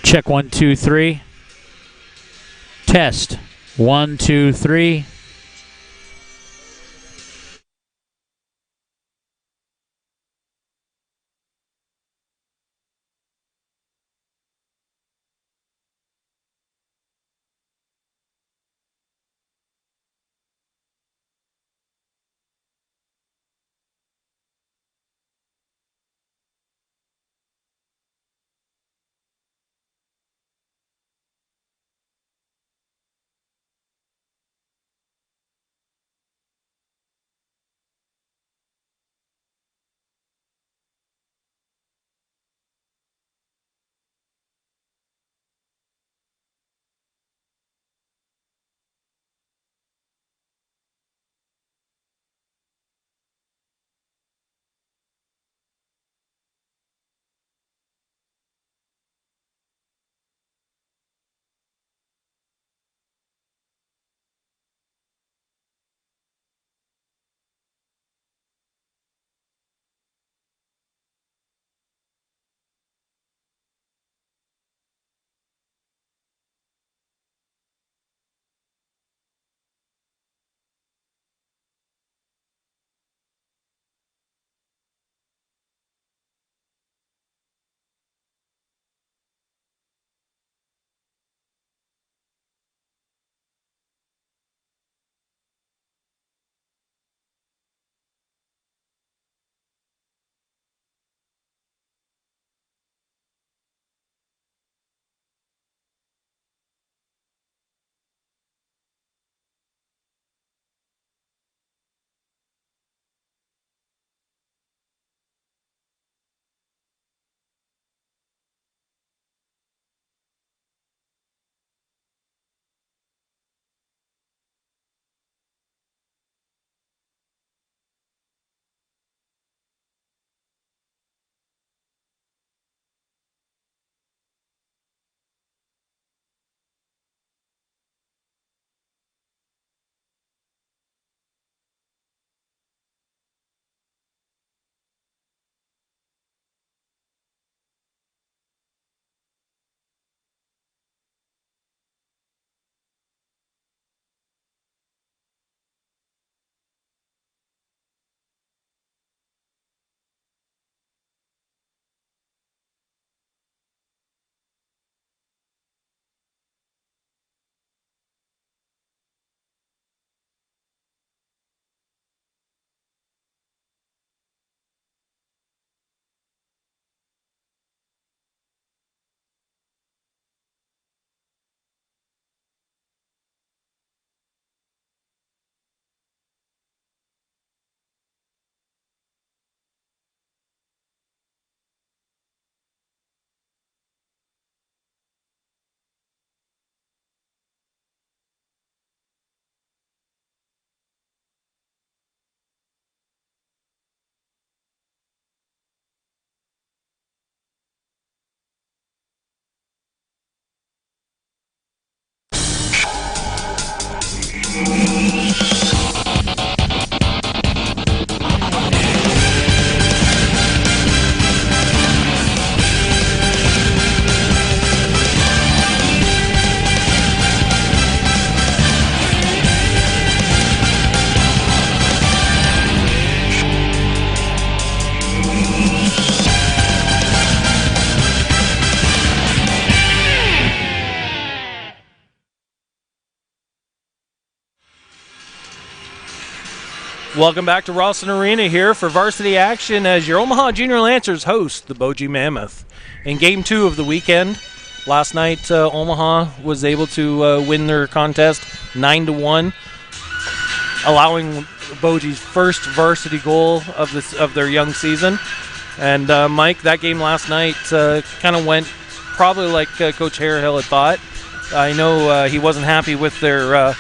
Check 1, 2, 3. Test 1, 2, 3. Welcome back to Ralston Arena here for varsity action as your Omaha Junior Lancers host the Boji Mammoth. In Game 2 of the weekend, last night Omaha was able to win their contest 9-1, allowing Boji's first varsity goal of their young season. And Mike, that game last night kind of went probably like Coach Harehill had thought. I know he wasn't happy with their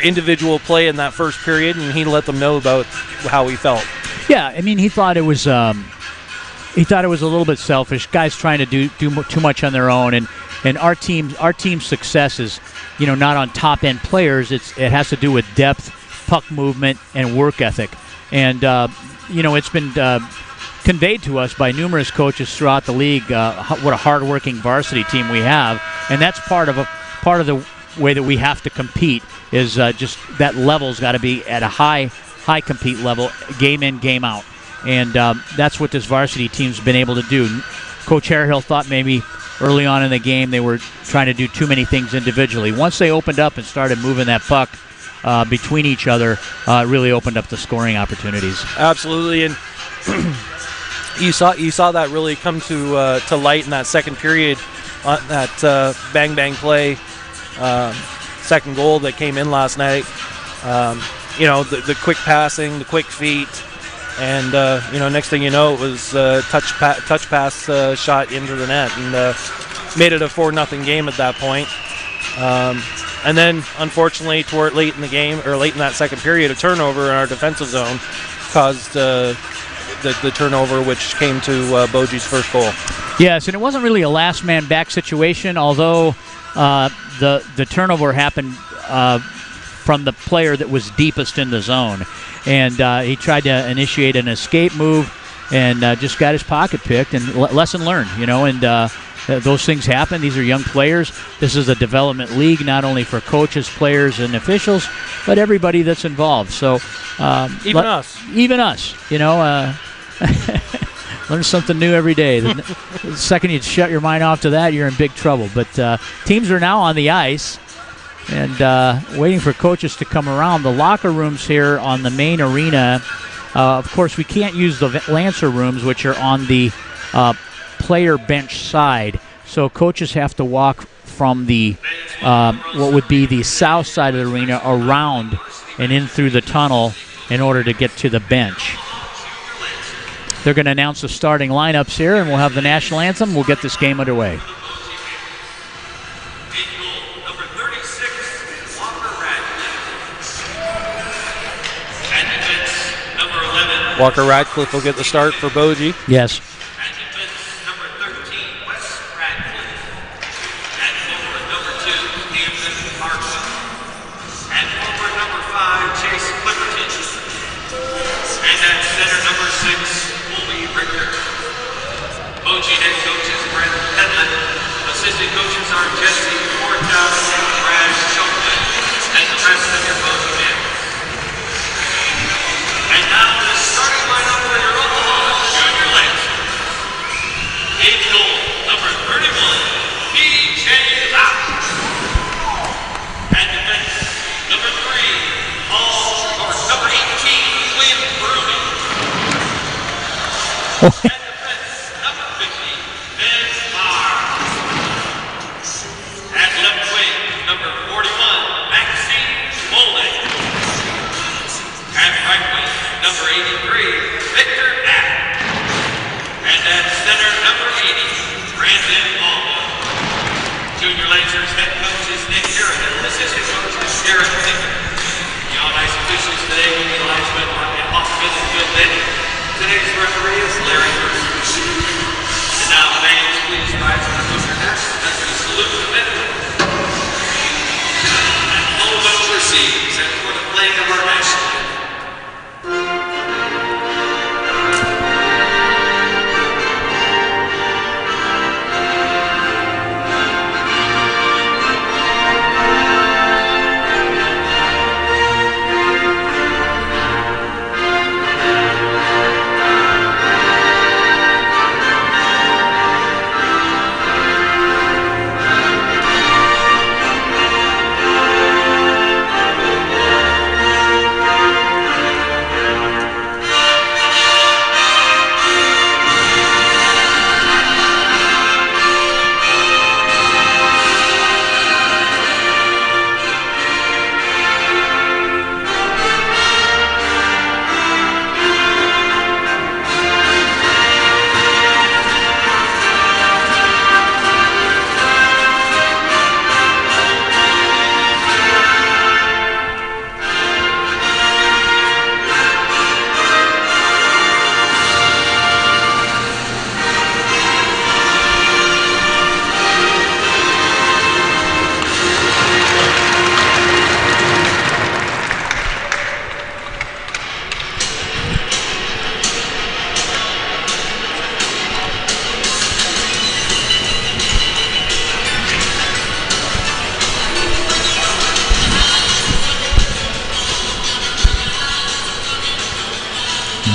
individual play in that first period, and he let them know about how he felt. Yeah, I mean, he thought it was a little bit selfish. Guys trying to do too much on their own, and our team's success is, not on top end players. It has to do with depth, puck movement, and work ethic. And it's been conveyed to us by numerous coaches throughout the league what a hard-working varsity team we have, and that's part of the way that we have to compete is just that level's got to be at a high compete level, game in, game out, and that's what this varsity team's been able to do. Coach Harehill thought maybe early on in the game they were trying to do too many things individually. Once they opened up and started moving that puck between each other, it really opened up the scoring opportunities. Absolutely, and you saw that really come to light in that second period on that bang play, second goal that came in last night. The quick passing, the quick feet, and next thing you know, it was touch pass shot into the net, and made it a 4-0 game at that point. And then, unfortunately, toward late in the game, or late in that second period, a turnover in our defensive zone caused the turnover, which came to Boji's first goal. Yes, and it wasn't really a last man back situation, although the turnover happened from the player that was deepest in the zone. And he tried to initiate an escape move and just got his pocket picked, and lesson learned, and those things happen. These are young players. This is a development league, not only for coaches, players, and officials, but everybody that's involved. So even us, learn something new every day. The second you shut your mind off to that, you're in big trouble. But teams are now on the ice and waiting for coaches to come around. The locker rooms here on the main arena, of course, we can't use the Lancer rooms, which are on the player bench side. So coaches have to walk from the what would be the south side of the arena around and in through the tunnel in order to get to the bench. They're going to announce the starting lineups here, and we'll have the national anthem. We'll get this game underway. Number 36, Walker Radcliffe. And defense, number 11. Walker Radcliffe will get the start for Boji. Yes. And defense, number 13, Wes Radcliffe. And forward, number 2, Camden Hartwell. And forward, number 5, Chase Clipperton. And at center, number 6, Colby Richter. Boji head coaches Brent Hedlund. Assistant coaches are Jesse Mortown and Brad Schultz. And the rest of your Boji men. And now the starting lineup for your Omaha Junior Lancers. In goal, number 31, B.J. Lapp. And defense, number 3, number 18, Quinn Bruni. And defense, number 50, Ben Marr. And left wing, number 41, Maxine Molden. And right wing, number 83, Victor App. And at center, number 80, Brandon Baldwin. Junior Lancers head coach is Nick Sheridan. Assistant coach is Garrett Tinker. The all-ice officials today will be linesman and offensive and good Benny. Today's referee is Larry Bruce. And now, fans, please rise and remove your hats as we salute the veterans. And all of us receives and for the playing of our national anthem.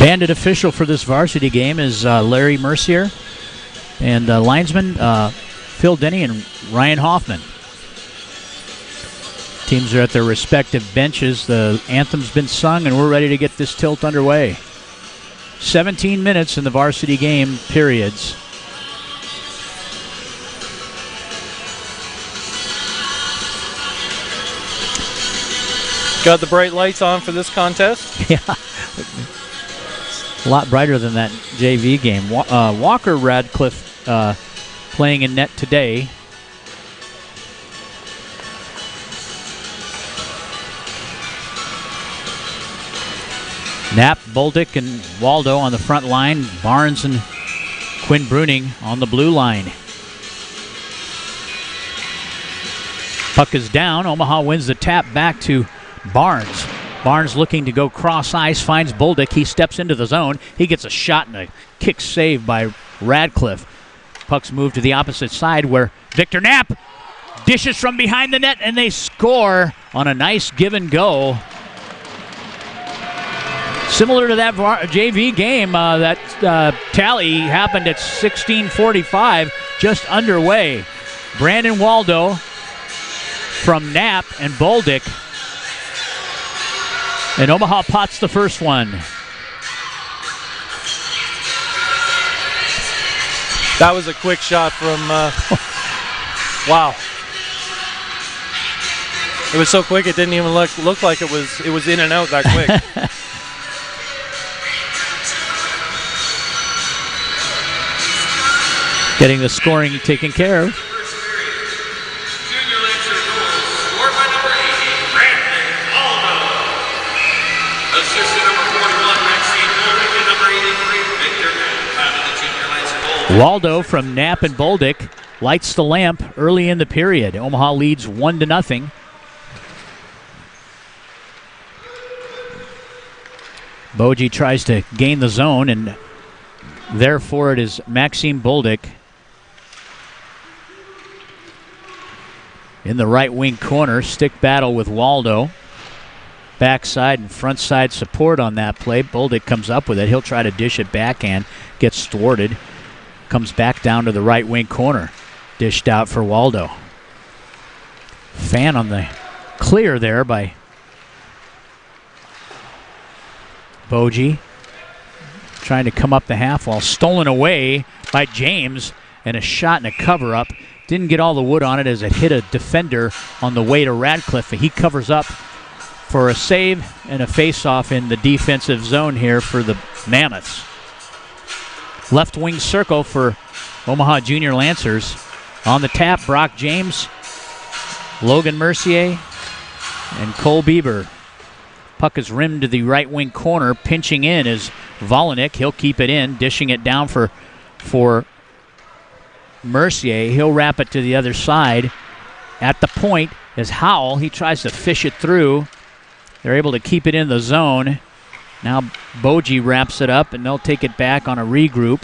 Bandit official for this varsity game is Larry Mercier, and linesman Phil Denny and Ryan Hoffman. Teams are at their respective benches. The anthem's been sung, and we're ready to get this tilt underway. 17 minutes in the varsity game periods. Got the bright lights on for this contest. Yeah. A lot brighter than that JV game. Walker Radcliffe playing in net today. Knapp, Boldick, and Waldo on the front line. Barnes and Quinn Bruning on the blue line. Puck is down. Omaha wins the tap back to Barnes. Barnes looking to go cross ice, finds Boldick. He steps into the zone. He gets a shot and a kick save by Radcliffe. Puck's moved to the opposite side where Victor Knapp dishes from behind the net, and they score on a nice give and go. Similar to that JV game, that tally happened at 16:45, just underway. Brandon Waldo from Knapp and Boldick. And Omaha pots the first one. That was a quick shot from, wow. It was so quick it didn't even look like it was in and out that quick. Getting the scoring taken care of. Junior Lancer goal scored by number 80, Brandon Waldo. Assistant number 41, Maxine Boldick, and number 83, Victor Knapp. Out of the Junior Lancer goal. Waldo from Knapp and Boldick lights the lamp early in the period. Omaha leads 1-0. Boji tries to gain the zone, and therefore it is Maxime Boldick in the right wing corner. Stick battle with Waldo. Backside and front side support on that play. Boldick comes up with it. He'll try to dish it backhand. Gets thwarted. Comes back down to the right wing corner. Dished out for Waldo. Fan on the clear there by Boji. Trying to come up the half wall. Stolen away by James. And a shot and a cover up. Didn't get all the wood on it as it hit a defender on the way to Radcliffe. He covers up for a save and a face-off in the defensive zone here for the Mammoths. Left wing circle for Omaha Junior Lancers. On the tap, Brock James, Logan Mercier, and Cole Bieber. Puck is rimmed to the right wing corner. Pinching in is Volinick. He'll keep it in, dishing it down for Mercier. He'll wrap it to the other side. At the point is Howell. He tries to fish it through. They're able to keep it in the zone. Now Boji wraps it up, and they'll take it back on a regroup.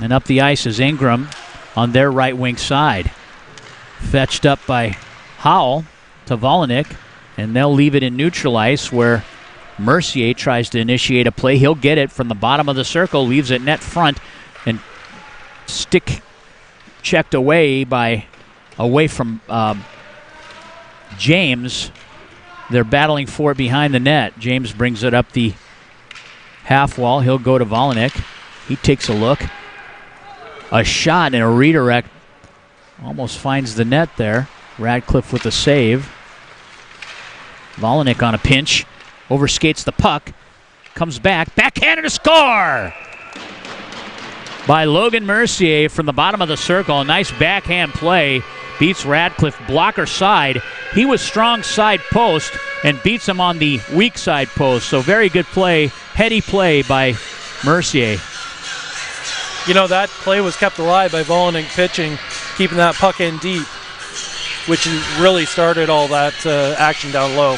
And up the ice is Ingram on their right wing side. Fetched up by Howell to Volinick, and they'll leave it in neutral ice where Mercier tries to initiate a play. He'll get it from the bottom of the circle, leaves it net front, and stick checked away from James. They're battling for it behind the net. James brings it up the half wall. He'll go to Volinick. He takes a look. A shot and a redirect. Almost finds the net there. Radcliffe with a save. Volinick on a pinch. Overskates the puck. Comes back. Backhand and a score! By Logan Mercier from the bottom of the circle. A nice backhand play. Beats Radcliffe blocker side. He was strong side post and beats him on the weak side post. So very good play, heady play by Mercier. You know, that play was kept alive by Volinick pitching, keeping that puck in deep, which really started all that action down low.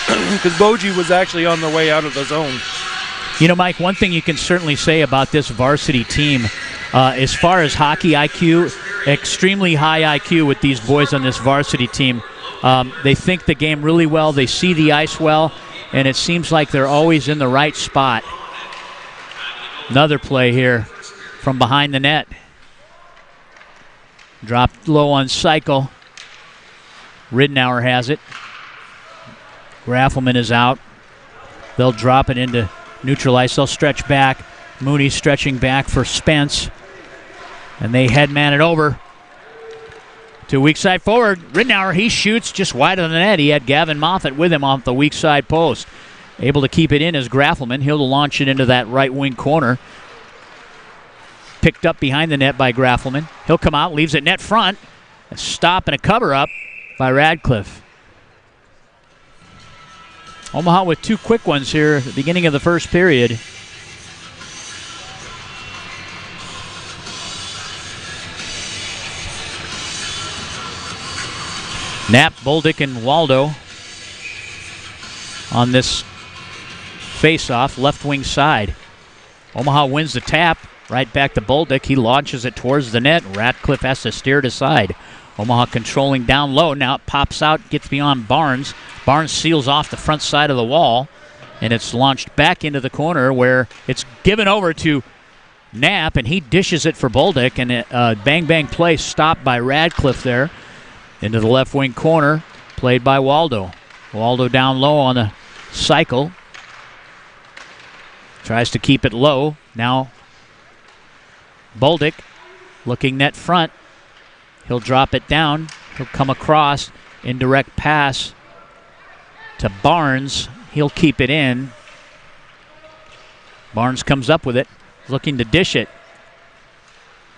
Because Boji was actually on the way out of the zone. You know, Mike, one thing you can certainly say about this varsity team, as far as hockey IQ, extremely high IQ with these boys on this varsity team. They think the game really well. They see the ice well, and it seems like they're always in the right spot Another play here from behind the net. Dropped low on cycle. Ridenour has it. Graffelman is out. They'll drop it into neutral ice. They'll stretch back. Mooney stretching back for Spence. And they headman it over to weak side forward. Ridenour, he shoots just wide of the net. He had Gavin Moffat with him off the weak side post. Able to keep it in as Graffelman. He'll launch it into that right wing corner. Picked up behind the net by Graffelman. He'll come out, leaves it net front. A stop and a cover up by Radcliffe. Omaha with two quick ones here at the beginning of the first period. Knapp, Bolduc, and Waldo on this face-off, left wing side. Omaha wins the tap, right back to Bolduc. He launches it towards the net. Radcliffe has to steer it aside. Omaha controlling down low. Now it pops out, gets beyond Barnes. Barnes seals off the front side of the wall, and it's launched back into the corner where it's given over to Knapp, and he dishes it for Bolduc, and a bang-bang play stopped by Radcliffe there. Into the left wing corner, played by Waldo. Waldo down low on the cycle. Tries to keep it low. Now Bolduc looking net front. He'll drop it down. He'll come across. Indirect pass to Barnes. He'll keep it in. Barnes comes up with it, looking to dish it.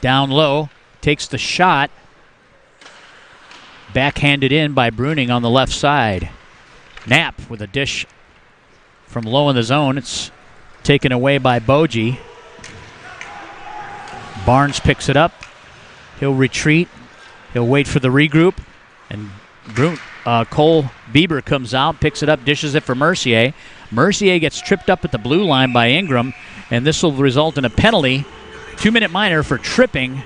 Down low, takes the shot. Backhanded in by Bruning on the left side. Knapp with a dish from low in the zone. It's taken away by Boji. Barnes picks it up. He'll retreat. He'll wait for the regroup. And Cole Bieber comes out, picks it up, dishes it for Mercier. Mercier gets tripped up at the blue line by Ingram, and this will result in a penalty. 2-minute minor for tripping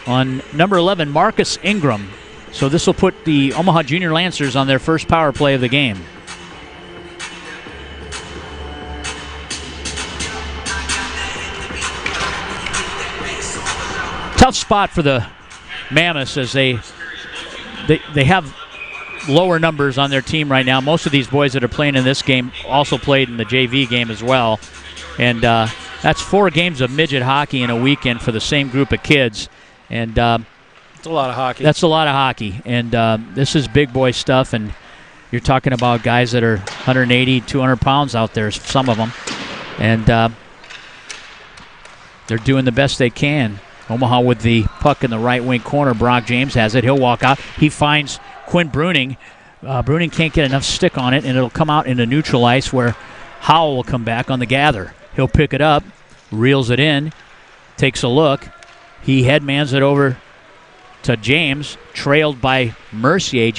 on number 11, Marcus Ingram. So this will put the Omaha Junior Lancers on their first power play of the game. Tough spot for the Mammoths as they have lower numbers on their team right now. Most of these boys that are playing in this game also played in the JV game as well. And that's 4 games of midget hockey in a weekend for the same group of kids. And it's a lot of hockey. That's a lot of hockey. And this is big boy stuff. And you're talking about guys that are 180, 200 pounds out there, some of them. And they're doing the best they can. Omaha with the puck in the right wing corner. Brock James has it. He'll walk out. He finds Quinn Bruning. Bruning can't get enough stick on it, and it'll come out into neutral ice where Howell will come back on the gather. He'll pick it up, reels it in, takes a look. He headmans it over to James, trailed by Mercier.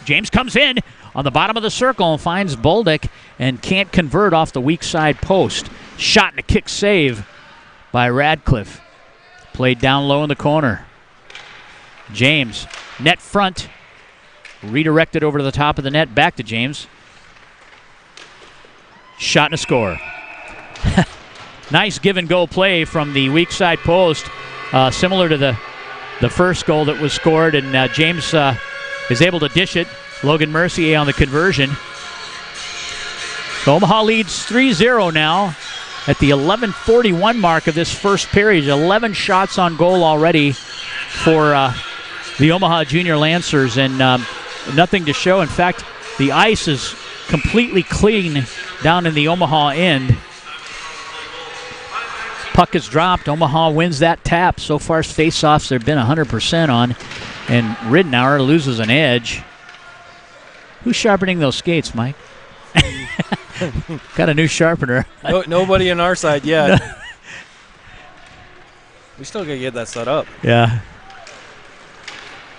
James comes in on the bottom of the circle and finds Bolduc and can't convert off the weak side post. Shot and a kick save by Radcliffe. Played down low in the corner. James, net front. Redirected over to the top of the net, back to James. Shot and a score. Nice give-and-go play from the weak side post, similar to the first goal that was scored, and James is able to dish it. Logan Mercier on the conversion. So Omaha leads 3-0 now at the 11:41 mark of this first period. 11 shots on goal already for the Omaha Junior Lancers, and nothing to show. In fact, the ice is completely clean down in the Omaha end. Puck is dropped. Omaha wins that tap. So far, face-offs they've been 100% on, and Ridenour loses an edge. Who's sharpening those skates, Mike? Got a new sharpener. Nobody on our side yet. We still got to get that set up. Yeah.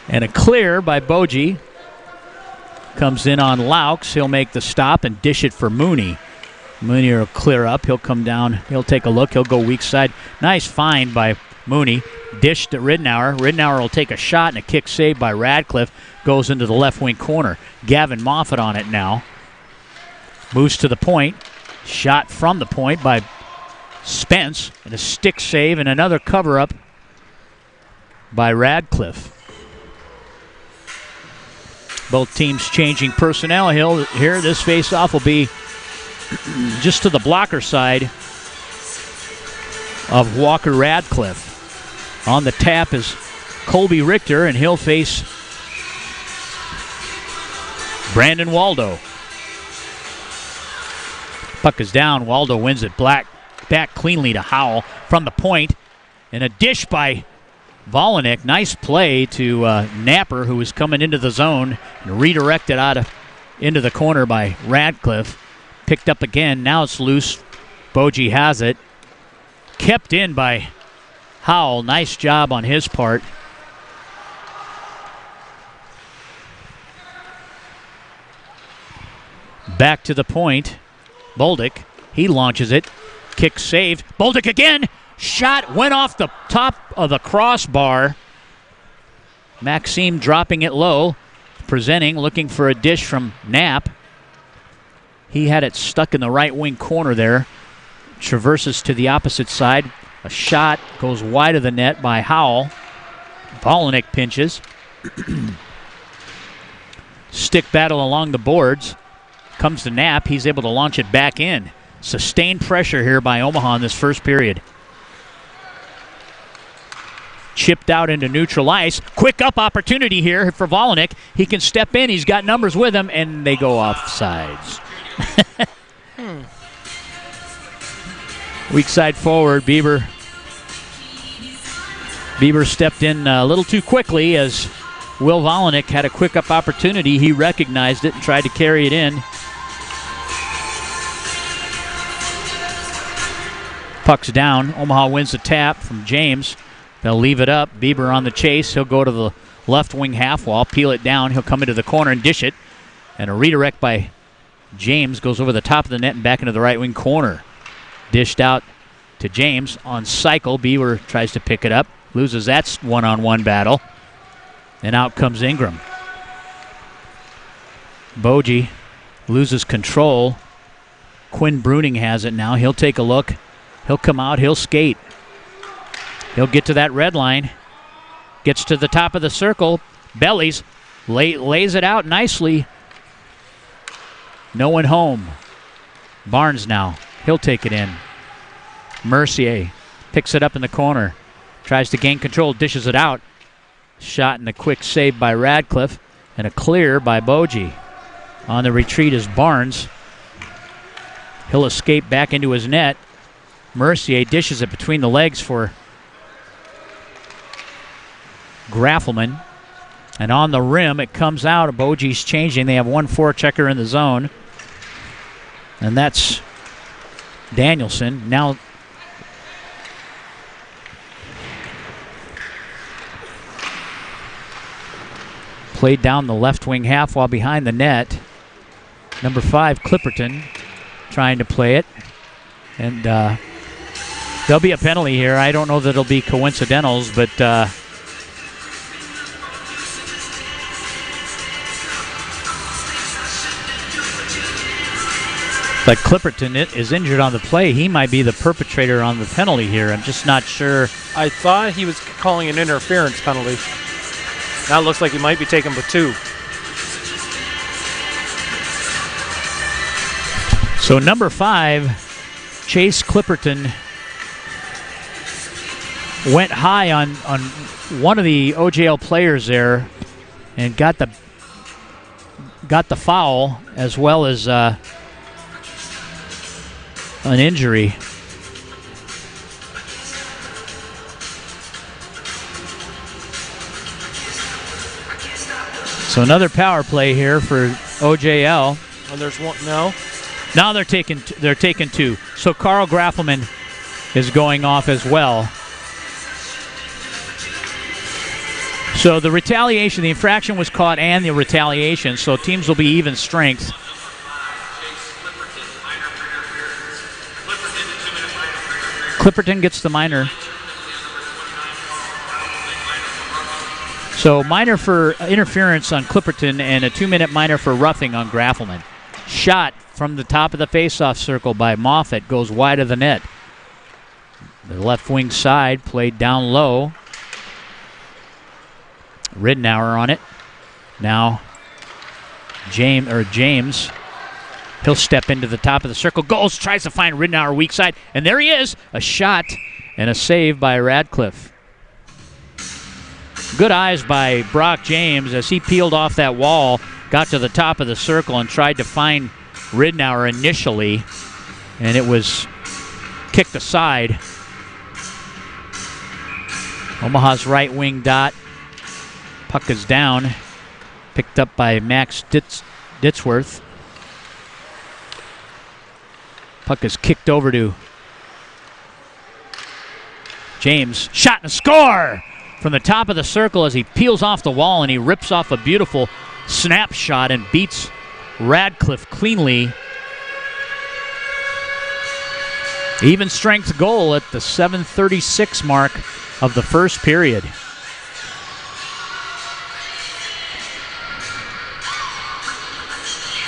And a clear by Boji. Comes in on Laux. He'll make the stop and dish it for Mooney. Mooney will clear up. He'll come down. He'll take a look. He'll go weak side. Nice find by Mooney. Dish to Ridenour. Ridenour will take a shot and a kick save by Radcliffe. Goes into the left wing corner. Gavin Moffat on it now. Moves to the point. Shot from the point by Spence and a stick save and another cover-up by Radcliffe. Both teams changing personnel here. This face-off will be just to the blocker side of Walker Radcliffe. On the tap is Colby Richter, and he'll face Brandon Waldo. Puck is down. Waldo wins it back cleanly to Howell from the point. And a dish by Volanek. Nice play to Napper, who was coming into the zone, and redirected into the corner by Radcliffe. Picked up again. Now it's loose. Boji has it. Kept in by Howell. Nice job on his part. Back to the point. Bolduc, he launches it. Kick saved. Bolduc again. Shot went off the top of the crossbar. Maxime dropping it low. Presenting, looking for a dish from Knapp. He had it stuck in the right wing corner there. Traverses to the opposite side. A shot goes wide of the net by Howell. Volanek pinches. Stick battle along the boards. Comes to Knapp. He's able to launch it back in. Sustained pressure here by Omaha in this first period. Chipped out into neutral ice. Quick up opportunity here for Volanek. He can step in. He's got numbers with him, and they go off sides. Weak side forward, Bieber stepped in a little too quickly as Will Volanek had a quick up opportunity. He recognized it and tried to carry it in. Puck's down. Omaha wins the tap from James. They'll leave it up. Bieber on the chase. He'll go to the left wing half wall, peel it down. He'll come into the corner and dish it. And a redirect by James goes over the top of the net and back into the right wing corner. Dished out to James on cycle. Bieber tries to pick it up. Loses that one-on-one battle. And out comes Ingram. Boji loses control. Quinn Bruning has it now. He'll take a look. He'll come out. He'll skate. He'll get to that red line. Gets to the top of the circle. Bellies. Lays it out nicely. No one home. Barnes now. He'll take it in. Mercier picks it up in the corner. Tries to gain control. Dishes it out. Shot and a quick save by Radcliffe. And a clear by Boji. On the retreat is Barnes. He'll escape back into his net. Mercier dishes it between the legs for Graffelman. And on the rim, it comes out. Boji's changing. They have one forechecker in the zone. And that's Danielson. Now played down the left wing half while behind the net. Number 5, Clipperton, trying to play it. And there'll be a penalty here. I don't know that it'll be coincidentals, but Clipperton is injured on the play. He might be the perpetrator on the penalty here. I'm just not sure. I thought he was calling an interference penalty. Now it looks like he might be taking but 2. So number 5, Chase Clipperton, went high on one of the OJL players there and got the foul as well as an injury. So another power play here for OJL. And there's one. No. Now they're taking 2. So Carl Graffelman is going off as well. So the retaliation, the infraction was caught and the retaliation. So teams will be even strength. Clipperton gets the minor. So minor for interference on Clipperton and a 2-minute minor for roughing on Graffelman. Shot from the top of the faceoff circle by Moffett goes wide of the net. The left wing side played down low. Ridenour on it. Now James. He'll step into the top of the circle. Goals, tries to find Ridenour weak side. And there he is. A shot and a save by Radcliffe. Good eyes by Brock James as he peeled off that wall, got to the top of the circle and tried to find Ridenour initially. And it was kicked aside. Omaha's right wing dot. Puck is down. Picked up by Max Ditzworth. Puck is kicked over to James. Shot and a score from the top of the circle as he peels off the wall and he rips off a beautiful snapshot and beats Radcliffe cleanly. Even strength goal at the 7:36 mark of the first period.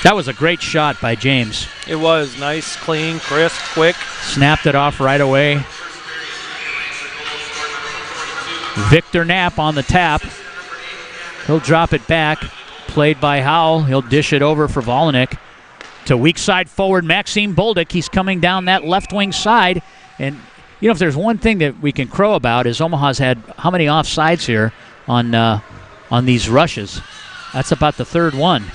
That was a great shot by James. It was nice, clean, crisp, quick. Snapped it off right away. Victor Knapp on the tap. He'll drop it back. Played by Howell. He'll dish it over for Volinick. To weak side forward, Maxime Bolduc. He's coming down that left wing side. And, you know, if there's one thing that we can crow about is Omaha's had how many offsides here on these rushes? That's about the third one.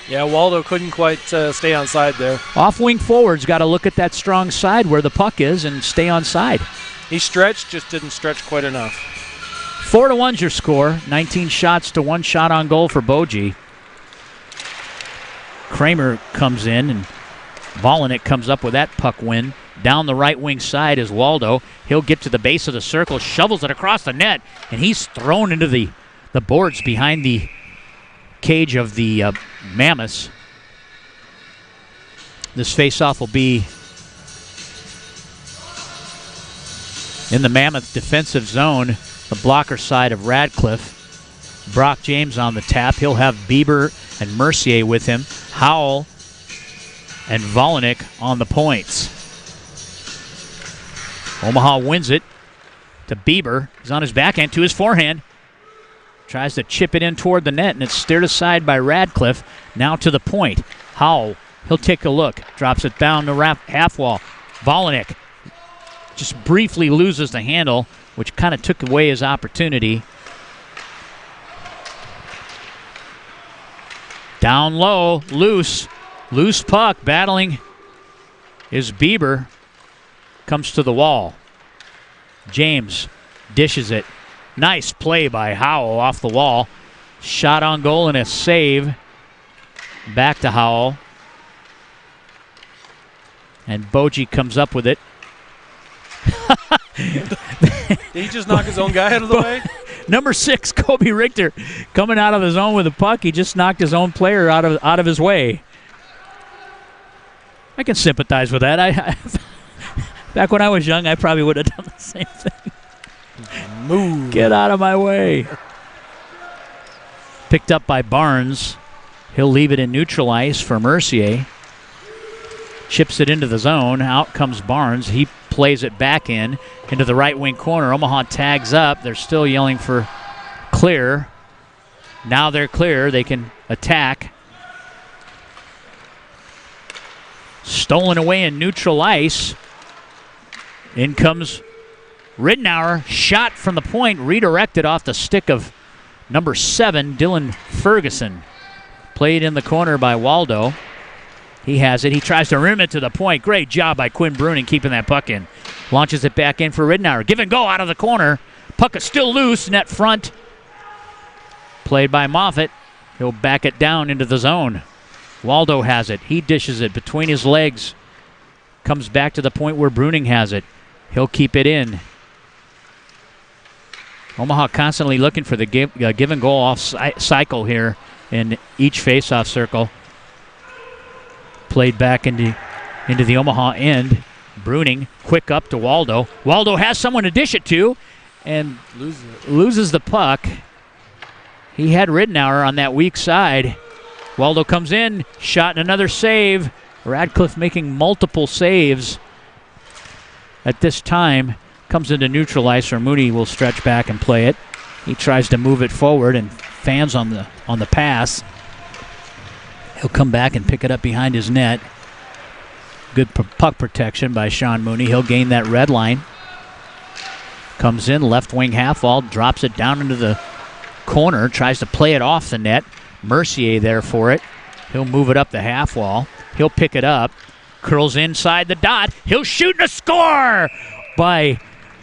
Yeah, Waldo couldn't quite stay on side there. Off-wing forwards got to look at that strong side where the puck is and stay on side. He stretched, just didn't stretch quite enough. 4-1's your score. 19 shots to 1 shot on goal for Boji. Kramer comes in and Volinick comes up with that puck win. Down the right wing side is Waldo. He'll get to the base of the circle, shovels it across the net, and he's thrown into the boards behind the cage of the Mammoths. This faceoff will be in the Mammoth defensive zone, the blocker side of Radcliffe. Brock James on the tap. He'll have Bieber and Mercier with him. Howell and Volinick on the points. Omaha wins it to Bieber. He's on his backhand to his forehand. Tries to chip it in toward the net, and it's steered aside by Radcliffe. Now to the point. Howell, he'll take a look. Drops it down the half wall. Volinick just briefly loses the handle, which kind of took away his opportunity. Down low, loose puck, battling is Bieber. Comes to the wall. James dishes it. Nice play by Howell off the wall. Shot on goal and a save. Back to Howell. And Boji comes up with it. Did he just knock his own guy out of the way? Number 6, Kobe Richter, coming out of his own with a puck. He just knocked his own player out of his way. I can sympathize with that. Back when I was young, I probably would have done the same thing. Move. Get out of my way. Picked up by Barnes. He'll leave it in neutral ice for Mercier. Chips it into the zone. Out comes Barnes. He plays it back into the right wing corner. Omaha tags up. They're still yelling for clear. Now they're clear. They can attack. Stolen away in neutral ice. In comes Ridenour. Shot from the point. Redirected off the stick of number 7, Dylan Ferguson. Played in the corner by Waldo. He has it. He tries to rim it to the point. Great job by Quinn Bruning keeping that puck in. Launches it back in for Ridenour. Give and go out of the corner. Puck is still loose. Net front. Played by Moffett. He'll back it down into the zone. Waldo has it. He dishes it between his legs. Comes back to the point where Bruning has it. He'll keep it in. Omaha constantly looking for the give and go off cycle here in each faceoff circle. Played back into the Omaha end. Bruning, quick up to Waldo. Waldo has someone to dish it to and loses the puck. He had Ridenour on that weak side. Waldo comes in, shot and another save. Radcliffe making multiple saves at this time. Comes into neutral ice, or Mooney will stretch back and play it. He tries to move it forward and fans on the pass. He'll come back and pick it up behind his net. Good puck protection by Sean Mooney. He'll gain that red line. Comes in, left wing half wall, drops it down into the corner, tries to play it off the net. Mercier there for it. He'll move it up the half wall. He'll pick it up, curls inside the dot. He'll shoot and a score by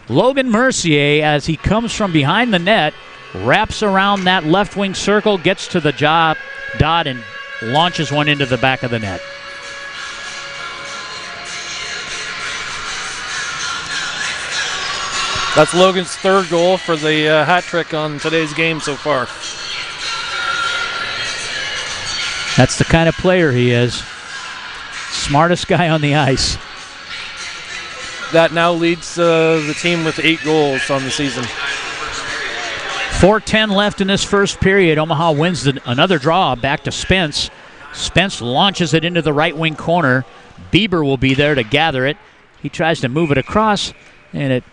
Logan Mercier as he comes from behind the net, wraps around that left wing circle, gets to the dot, and launches one into the back of the net. That's Logan's third goal for the hat trick on today's game so far. That's the kind of player he is. Smartest guy on the ice. That now leads the team with 8 goals on the season. 4:10 left in this first period. Omaha wins another draw back to Spence. Spence launches it into the right wing corner. Bieber will be there to gather it. He tries to move it across, and it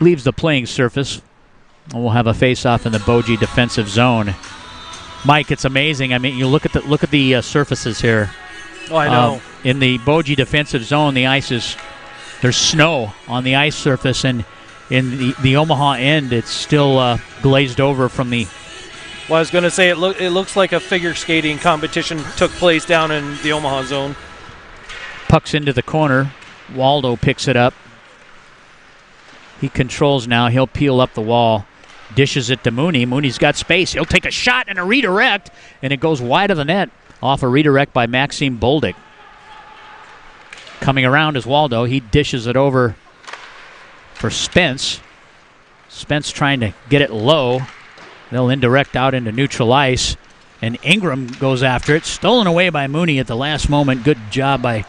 leaves the playing surface. And we'll have a face-off in the Boji defensive zone. Mike, it's amazing. I mean, you look at the surfaces here. Oh, I know. In the Boji defensive zone, the ice is. There's snow on the ice surface, and in the Omaha end, it's still glazed over from the... Well, I was going to say, it looks like a figure skating competition took place down in the Omaha zone. Puck's into the corner. Waldo picks it up. He controls now. He'll peel up the wall. Dishes it to Mooney. Mooney's got space. He'll take a shot and a redirect, and it goes wide of the net off a redirect by Maxime Bolduc. Coming around is Waldo. He dishes it over for Spence. Spence trying to get it low. They'll indirect out into neutral ice. And Ingram goes after it. Stolen away by Mooney at the last moment. Good job by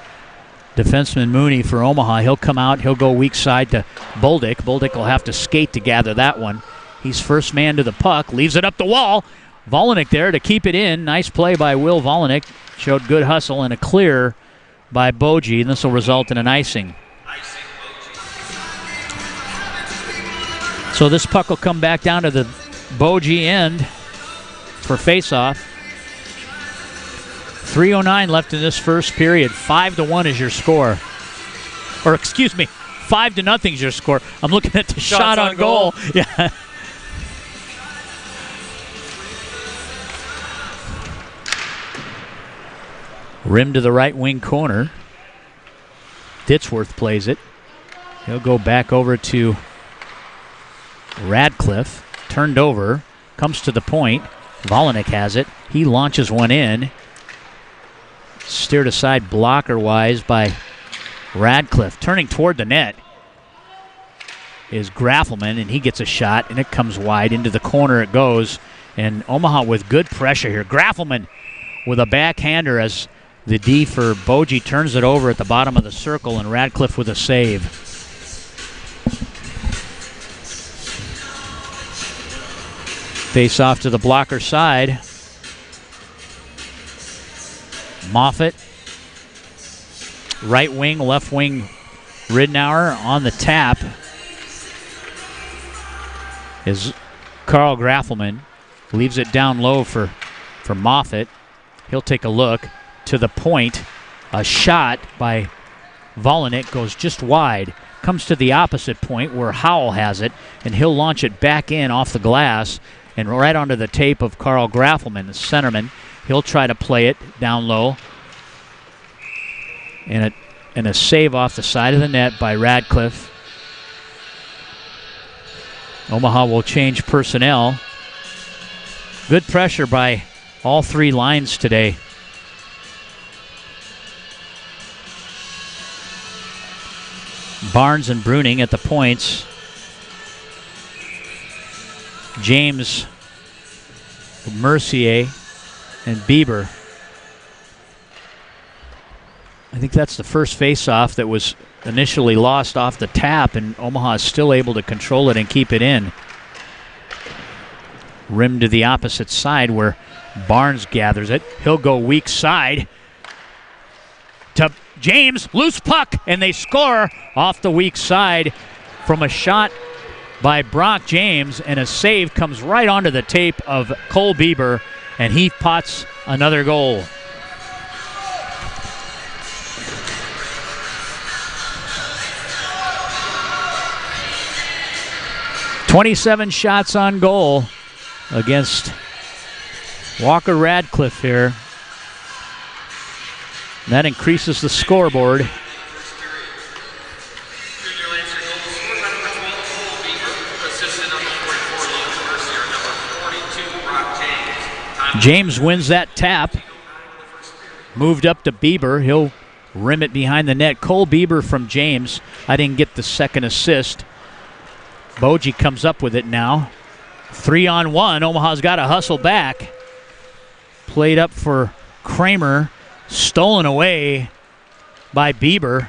defenseman Mooney for Omaha. He'll come out. He'll go weak side to Bolduc. Bolduc will have to skate to gather that one. He's first man to the puck. Leaves it up the wall. Volinick there to keep it in. Nice play by Will Volinick. Showed good hustle and a clear by Boji, and this will result in an icing. So this puck will come back down to the Boji end for faceoff. 3:09 left in this first period. 5-1 is your score. Or excuse me, 5-0 is your score. I'm looking at the shot on goal. Yeah. Rim to the right wing corner. Ditsworth plays it. He'll go back over to Radcliffe. Turned over. Comes to the point. Volinick has it. He launches one in. Steered aside blocker-wise by Radcliffe. Turning toward the net is Graffelman, and he gets a shot, and it comes wide. Into the corner it goes. And Omaha with good pressure here. Graffelman with a backhander as the D for Boji turns it over at the bottom of the circle, and Radcliffe with a save. Face off to the blocker side. Moffett. Right wing, left wing. Ridnour on the tap is Carl Graffelman. Leaves it down low for Moffett. He'll take a look. To the point, a shot by Volinick goes just wide, comes to the opposite point where Howell has it, and he'll launch it back in off the glass and right onto the tape of Carl Graffelman, the centerman. He'll try to play it down low, and a save off the side of the net by Radcliffe. Omaha will change personnel. Good pressure by all three lines today. Barnes and Bruning at the points. James, Mercier, and Bieber. I think that's the first face-off that was initially lost off the tap, and Omaha is still able to control it and keep it in. Rim to the opposite side where Barnes gathers it. He'll go weak side to James, loose puck, and they score off the weak side. from a shot by Brock James, and a save comes right onto the tape of Cole Bieber, and he pots another goal. "27 shots on goal against Walker Radcliffe here. And that increases the scoreboard. Junior Lancer goal scored by number 12, Cole Bieber. Assisted number 44, Logan Mercier. Number 42, Brock James. James wins that tap. Moved up to Bieber. He'll rim it behind the net. Cole Bieber from James. I didn't get the second assist. Boji comes up with it now. 3-on-1. Omaha's got to hustle back. Played up for Kramer. Stolen away by Bieber.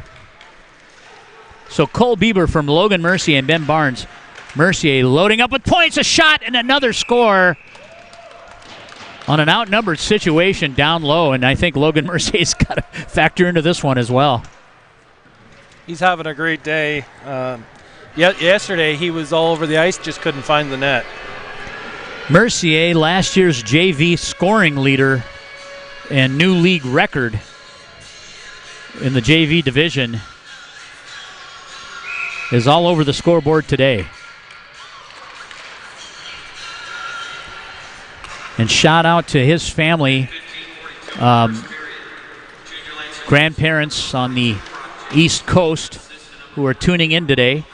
So Cole Bieber from Logan Mercier and Ben Barnes. Mercier loading up with points. A shot and another score on an outnumbered situation down low. And I think Logan Mercier's got to factor into this one as well. He's having a great day. Yesterday he was all over the ice, just couldn't find the net. Mercier, last year's JV scoring leader and new league record in the JV division, is all over the scoreboard today. And shout out to his family, grandparents on the East Coast who are tuning in today.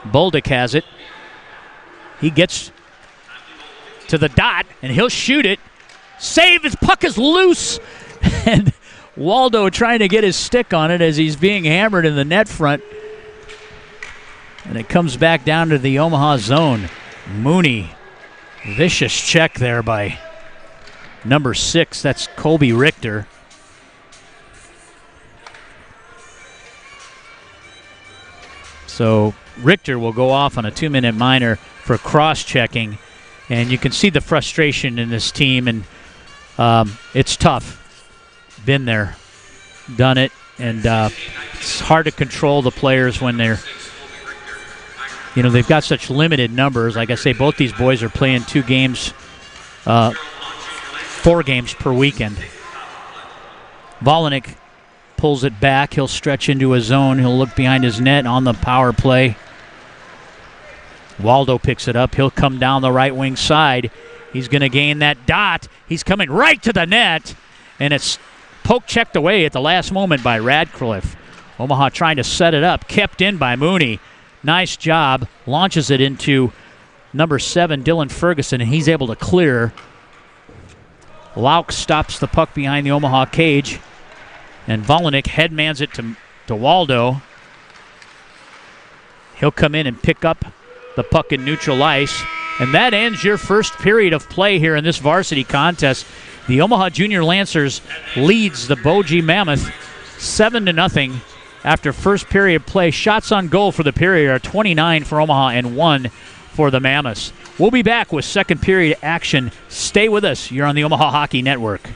Bolduc has it. He gets to the dot, and he'll shoot it. Save! His puck is loose! And Waldo trying to get his stick on it as he's being hammered in the net front. And it comes back down to the Omaha zone. Mooney. Vicious check there by number 6. That's Colby Richter. So Richter will go off on a 2-minute minor for cross-checking. And you can see the frustration in this team, and it's tough. Been there, done it, and it's hard to control the players when they're, they've got such limited numbers. Like I say, both these boys are playing 4 games per weekend. Volinick pulls it back. He'll stretch into a zone. He'll look behind his net on the power play. Waldo picks it up. He'll come down the right wing side. He's going to gain that dot. He's coming right to the net, and it's poke-checked away at the last moment by Radcliffe. Omaha trying to set it up. Kept in by Mooney. Nice job. Launches it into number 7, Dylan Ferguson, and he's able to clear. Lauk stops the puck behind the Omaha cage, and Volinick headmans it to Waldo. He'll come in and pick up the puck in neutral ice. And that ends your first period of play here in this varsity contest. The Omaha Junior Lancers leads the Boji Mammoth 7-0 after first period play. Shots on goal for the period are 29 for Omaha and 1 for the Mammoths. We'll be back with second period action. Stay with us. You're on the Omaha Hockey Network.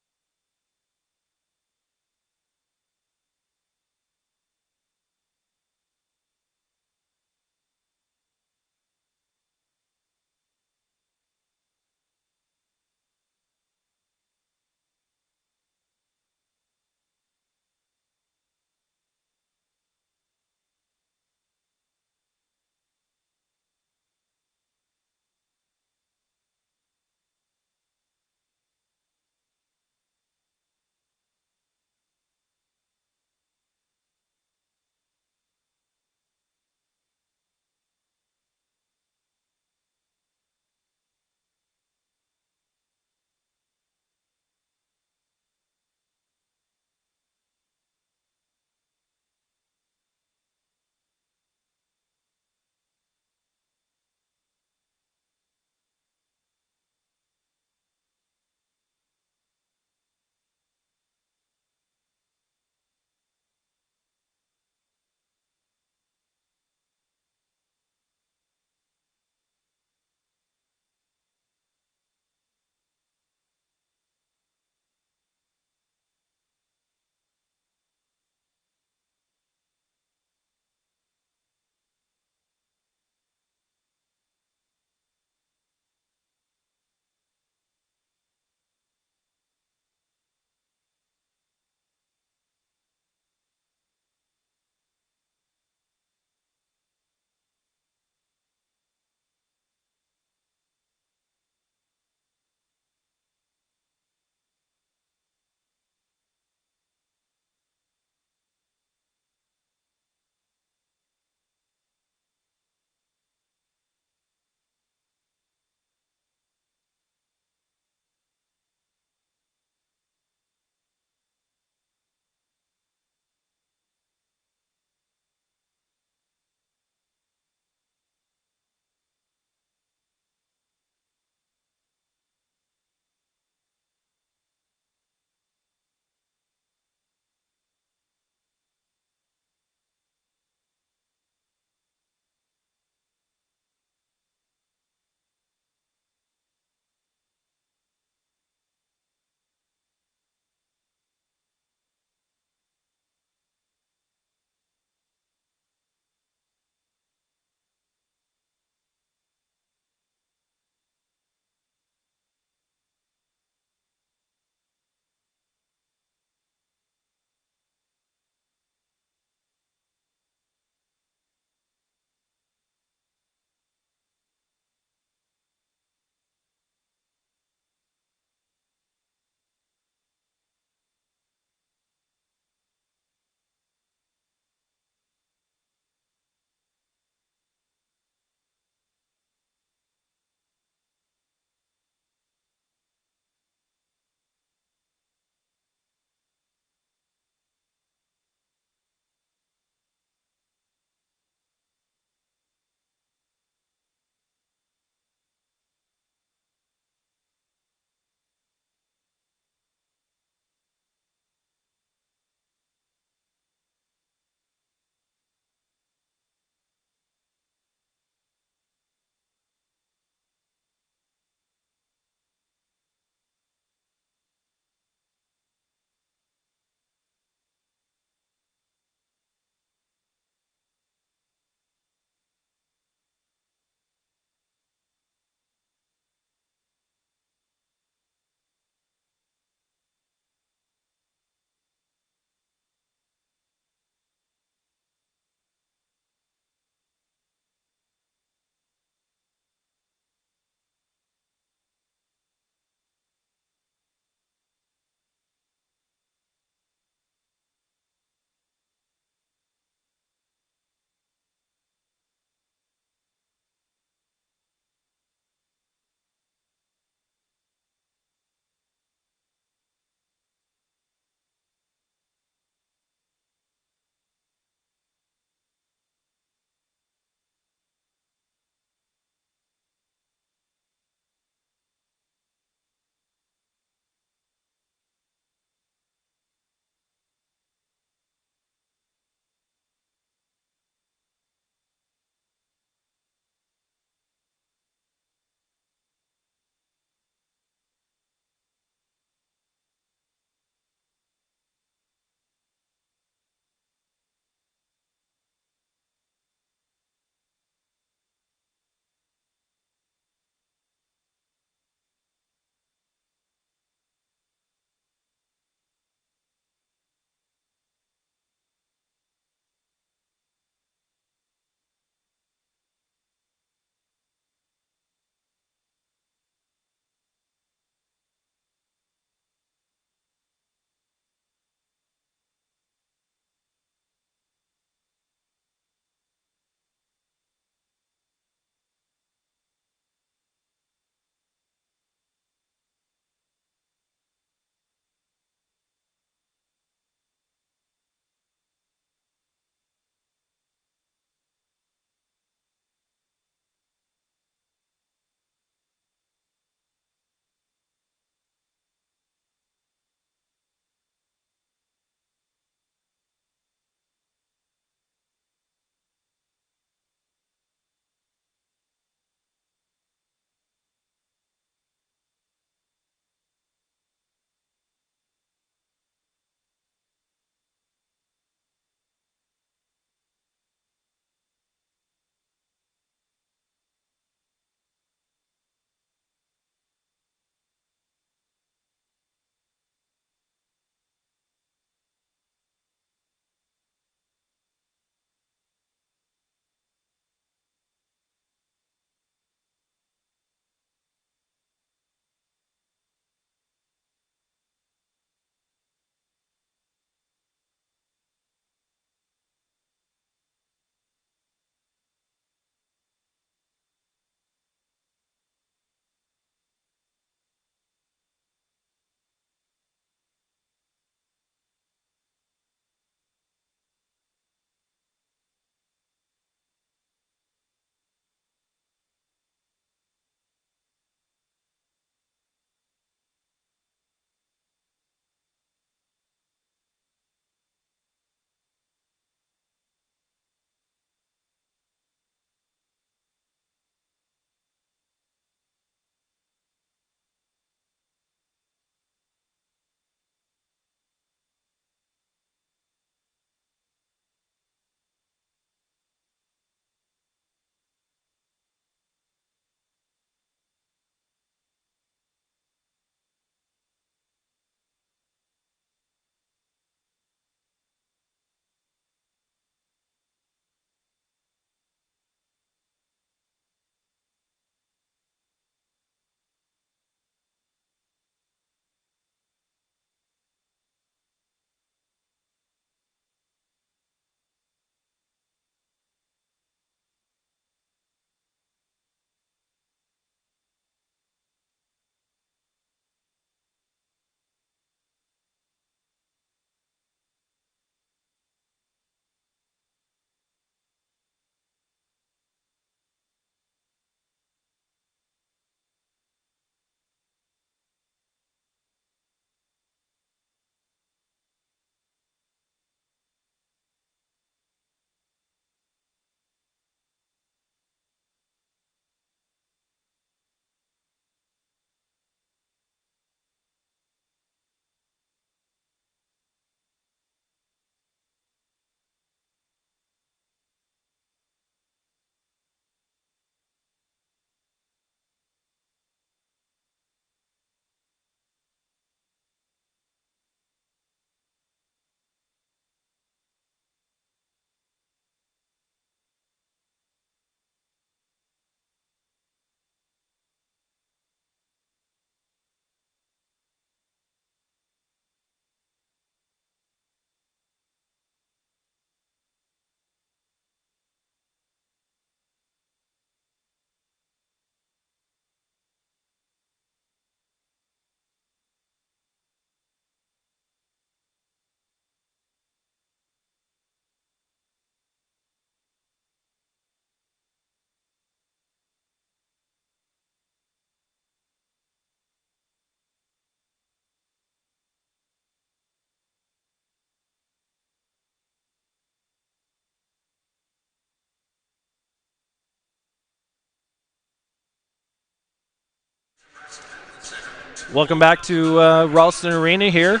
Welcome back to Ralston Arena here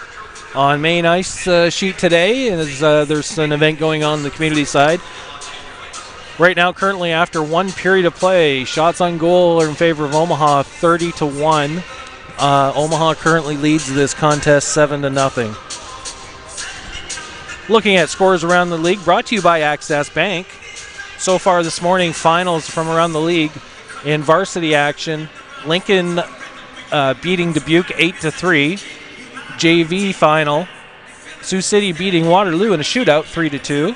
on main ice sheet today. As there's an event going on the community side. Right now, currently after one period of play, shots on goal are in favor of Omaha, 30-1. Omaha currently leads this contest 7-0. Looking at scores around the league, brought to you by Access Bank. So far this morning, finals from around the league in varsity action. Lincoln beating Dubuque 8-3. JV final. Sioux City beating Waterloo in a shootout 3-2.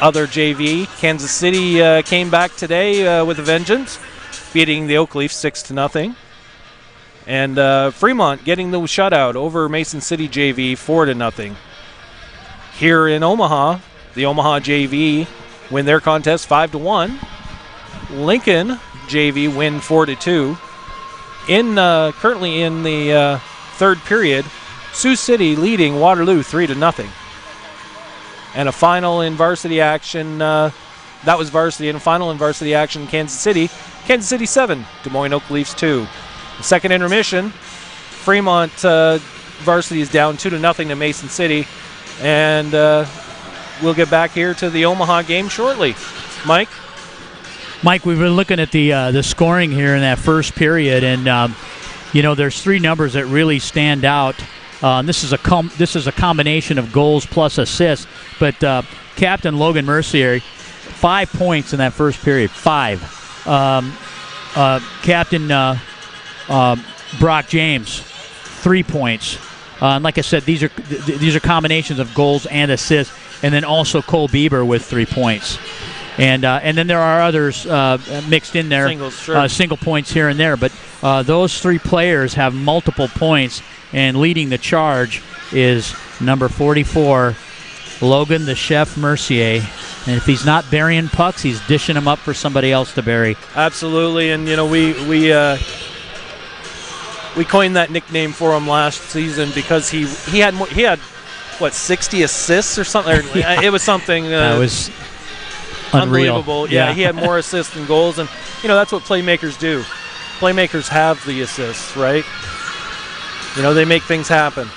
Other JV, Kansas City came back today with a vengeance, beating the Oak Leafs 6-0. And Fremont getting the shutout over Mason City JV 4-0. Here in Omaha, the Omaha JV win their contest 5-1. Lincoln JV win 4-2. Currently in the third period, Sioux City leading Waterloo 3-0. And a final in varsity action. That was varsity, and a final in varsity action. Kansas City 7, Des Moines Oak Leafs 2. The second intermission, Fremont varsity is down 2-0 to Mason City, and we'll get back here to the Omaha game shortly. Mike, we've been looking at the scoring here in that first period, and there's three numbers that really stand out. This is a combination of goals plus assists, but Captain Logan Mercier, 5 points in that first period. 5. Captain Brock James, 3 points. And like I said, these are combinations of goals and assists, and then also Cole Bieber with 3 points. And then there are others mixed in there, singles, sure. Single points here and there. But those three players have multiple points, and leading the charge is number 44, Logan the Chef Mercier. And if he's not burying pucks, he's dishing them up for somebody else to bury. Absolutely, and we coined that nickname for him last season because he had 60 assists or something. Yeah. It was something that was unreal. Unbelievable. Yeah, he had more assists than goals, and that's what playmakers do. Playmakers have the assists, right? They make things happen.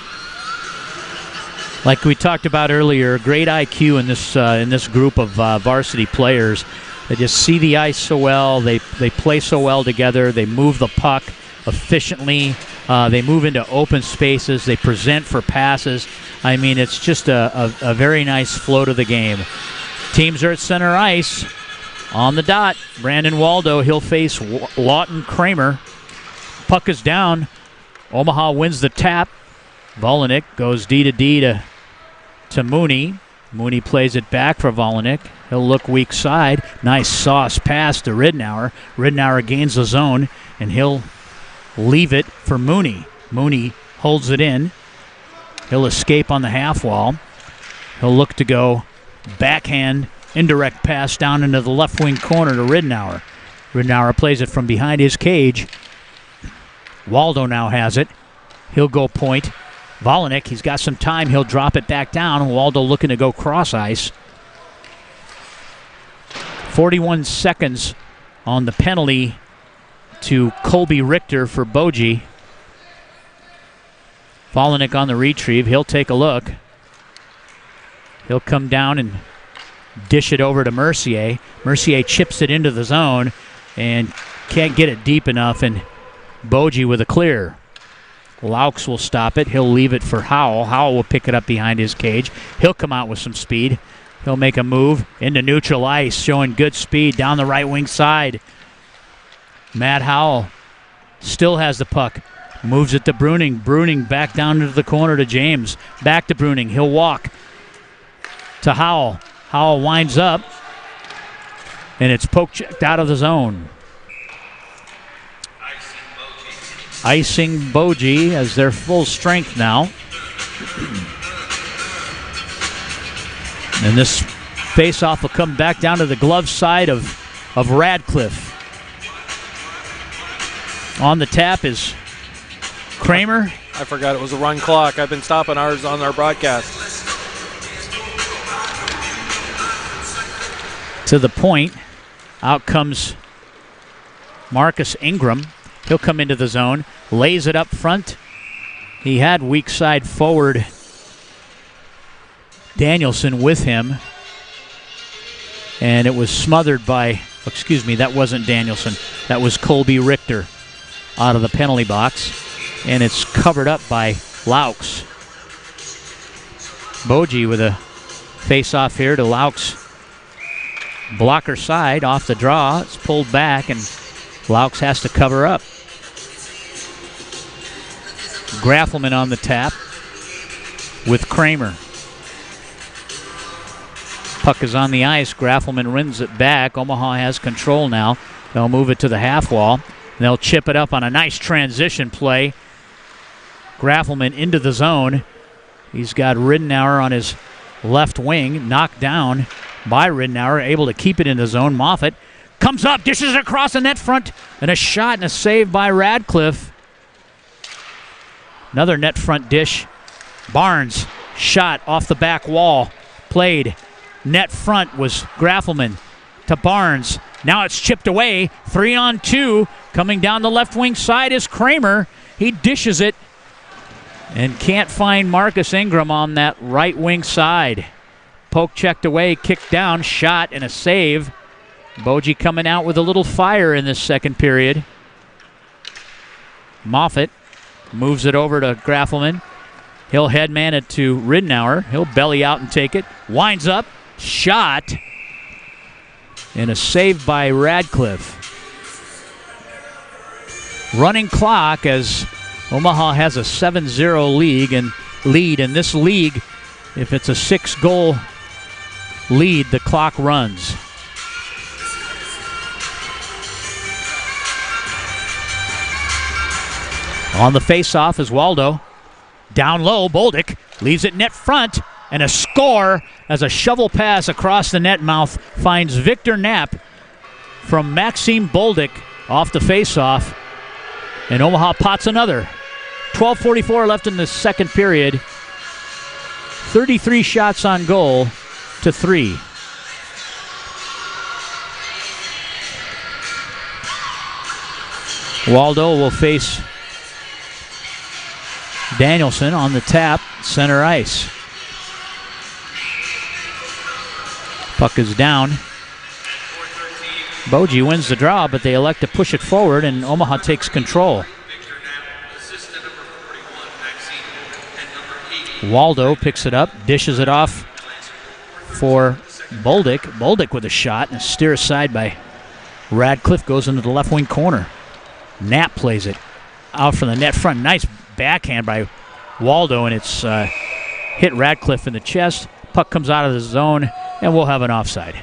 Like we talked about earlier, great IQ in this group of varsity players. They just see the ice so well. They play so well together. They move the puck efficiently. They move into open spaces. They present for passes. I mean, it's just a very nice flow to the game. Teams are at center ice. On the dot, Brandon Waldo. He'll face Lawton Kramer. Puck is down. Omaha wins the tap. Volinick goes D-to-D to Mooney. Mooney plays it back for Volinick. He'll look weak side. Nice sauce pass to Ridnour. Ridnour gains the zone, and he'll leave it for Mooney. Mooney holds it in. He'll escape on the half wall. He'll look to go backhand, indirect pass down into the left wing corner to Ridnour. Ridnour plays it from behind his cage. Waldo now has it. He'll go point. Volinick, he's got some time. He'll drop it back down. Waldo looking to go cross ice. 41 seconds on the penalty to Colby Richter for Boji. Volinick on the retrieve. He'll take a look. He'll come down and dish it over to Mercier. Mercier chips it into the zone and can't get it deep enough, and Boji with a clear. Laux will stop it. He'll leave it for Howell. Howell will pick it up behind his cage. He'll come out with some speed. He'll make a move into neutral ice, showing good speed down the right wing side. Matt Howell still has the puck. Moves it to Bruning. Bruning back down into the corner to James. Back to Bruning. He'll walk to Howell. Howell winds up, and it's poke checked out of the zone. Icing Boji as they're full strength now. And this face-off will come back down to the glove side of Radcliffe. On the tap is Kramer. I forgot it was a run clock. I've been stopping ours on our broadcast. To the point. Out comes Marcus Ingram. He'll come into the zone, lays it up front. He had weak side forward Danielson with him. And it was smothered by, that wasn't Danielson. That was Colby Richter out of the penalty box. And it's covered up by Laux. Boji with a face-off here to Laux. Blocker side off the draw. It's pulled back, and Laux has to cover up. Graffelman on the tap with Kramer. Puck is on the ice. Graffelman wins it back. Omaha has control now. They'll move it to the half wall. They'll chip it up on a nice transition play. Graffelman into the zone. He's got Ridenour on his left wing, knocked down by Ridenour, able to keep it in the zone. Moffett comes up, dishes it across the net front, and a shot and a save by Radcliffe. Another net front dish. Barnes, shot off the back wall, played. Net front was Graffelman to Barnes. Now it's chipped away. 3-on-2. Coming down the left wing side is Kramer. He dishes it and can't find Marcus Ingram on that right wing side. Poke checked away, kicked down, shot, and a save. Boji coming out with a little fire in this second period. Moffett moves it over to Graffelman. He'll headman it to Ridenour. He'll belly out and take it. Winds up, shot, and a save by Radcliffe. Running clock as Omaha has a 7-0 lead. In this league, if it's a 6-goal lead, the clock runs. On the face-off is Waldo. Down low, Bolduc leaves it net front, and a score as a shovel pass across the net mouth finds Victor Knapp from Maxime Bolduc off the face-off. And Omaha pots another. 12:44 left in the second period. 33 shots on goal to 3. Waldo will face Danielson on the tap, center ice. Puck is down. Boji wins the draw, but they elect to push it forward, and Omaha takes control. Waldo picks it up, dishes it off for Bolduc. Bolduc with a shot, and a steer aside by Radcliffe goes into the left wing corner. Knapp plays it out from the net front. Nice backhand by Waldo, and it's hit Radcliffe in the chest. Puck comes out of the zone, and we'll have an offside.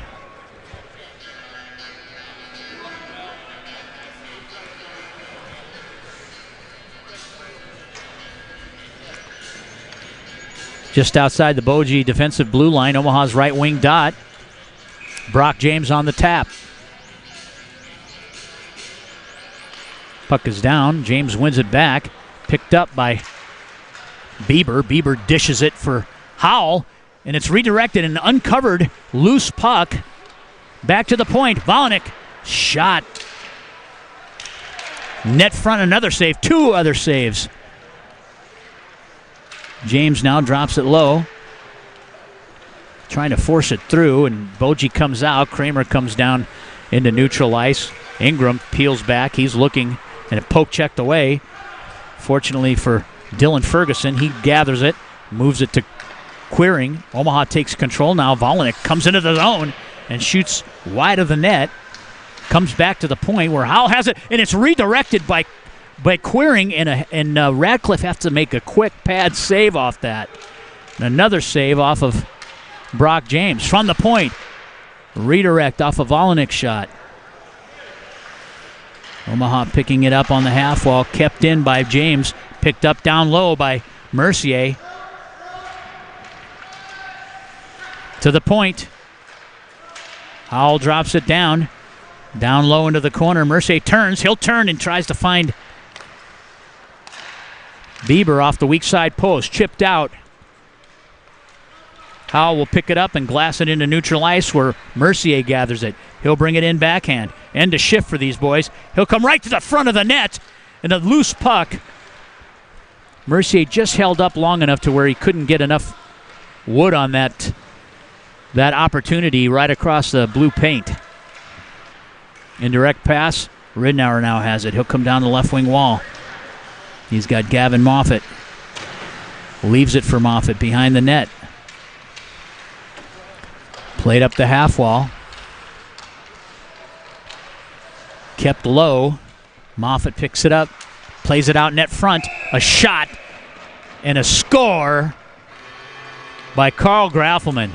Just outside the Boji defensive blue line, Omaha's right wing dot. Brock James on the tap. Puck is down. James wins it back. Picked up by Bieber. Bieber dishes it for Howell, and it's redirected. An uncovered loose puck. Back to the point. Volinick. Shot. Net front, another save. 2 other saves. James now drops it low. Trying to force it through, and Boji comes out. Kramer comes down into neutral ice. Ingram peels back. He's looking, and it poke checked away. Fortunately for Dylan Ferguson, he gathers it, moves it to Quiring. Omaha takes control now. Volinick comes into the zone and shoots wide of the net. Comes back to the point where Howell has it, and it's redirected by Quiring, and Radcliffe have to make a quick pad save off that. And another save off of Brock James. From the point, redirect off a Volinick shot. Omaha picking it up on the half wall, kept in by James, picked up down low by Mercier. To the point. Howell drops it down low into the corner. Mercier turns. He'll turn and tries to find Bieber off the weak side post. Chipped out. Howell will pick it up and glass it into neutral ice where Mercier gathers it. He'll bring it in backhand. End to shift for these boys. He'll come right to the front of the net, And a loose puck. Mercier just held up long enough to where he couldn't get enough wood on that opportunity right across the blue paint. Indirect pass. Ridnour now has it. He'll come down the left wing wall. He's got Gavin Moffat. Leaves it for Moffat behind the net. Played up the half wall. Kept low. Moffat picks it up. Plays it out net front. A shot and a score by Carl Graffelman